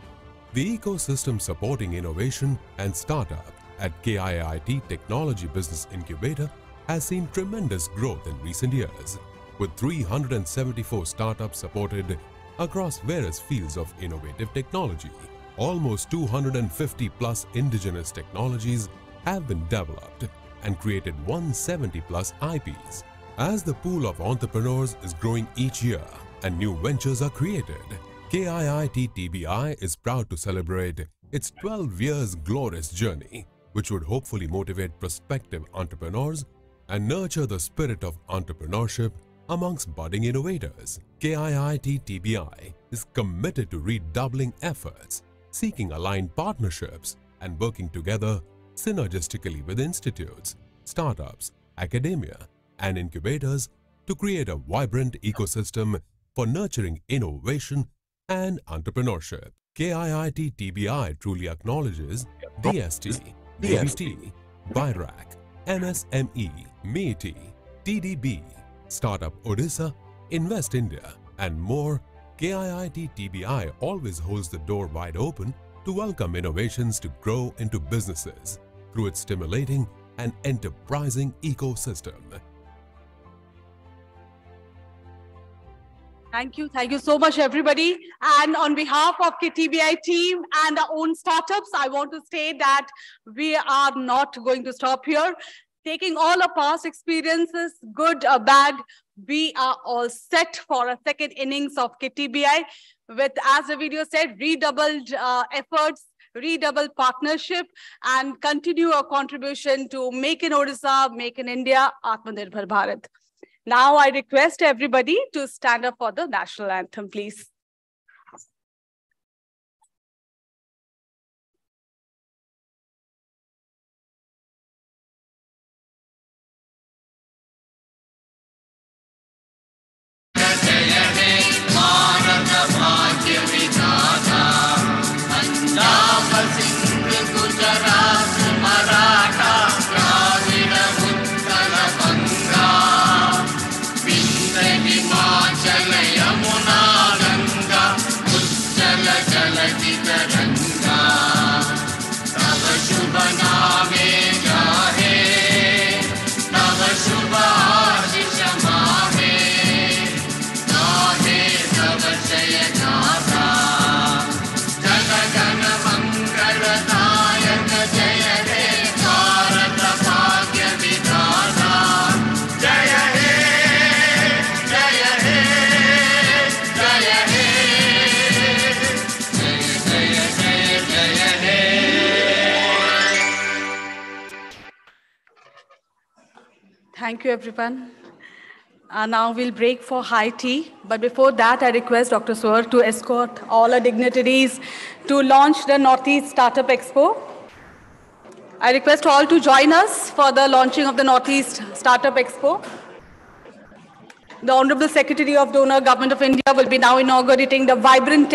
S10: The ecosystem supporting innovation and startup at KIIT Technology Business Incubator has seen tremendous growth in recent years, with 374 startups supported across various fields of innovative technology. Almost 250 plus indigenous technologies have been developed and created 170 plus IPs. As the pool of entrepreneurs is growing each year and new ventures are created, KIIT TBI is proud to celebrate its 12 years glorious journey, which would hopefully motivate prospective entrepreneurs and nurture the spirit of entrepreneurship amongst budding innovators. KIIT TBI is committed to redoubling efforts, seeking aligned partnerships, and working together synergistically with institutes, startups, academia, and incubators to create a vibrant ecosystem for nurturing innovation and entrepreneurship. KIIT TBI truly acknowledges DST, DBT, BIRAC, MSME, MEITI, TDB, Startup Odisha, Invest India, and more. KIIT TBI always holds the door wide open to welcome innovations to grow into businesses through its stimulating and enterprising ecosystem.
S1: Thank you. Thank you so much, everybody. And on behalf of KTBI team and our own startups, I want to say that we are not going to stop here. Taking all our past experiences, good or bad, we are all set for a second innings of KTBI with, as the video said, redoubled efforts, redoubled partnership, and continue our contribution to Make in Odisha, Make in India, Atmanirbhar Bharat. Now I request everybody to stand up for the national anthem, please. Thank you, everyone. Now we'll break for high tea. But before that, I request Dr. Swar to escort all our dignitaries to launch the Northeast Startup Expo. I request all to join us for the launching of the Northeast Startup Expo. The Honorable Secretary of Donor Government of India will be now inaugurating the vibrant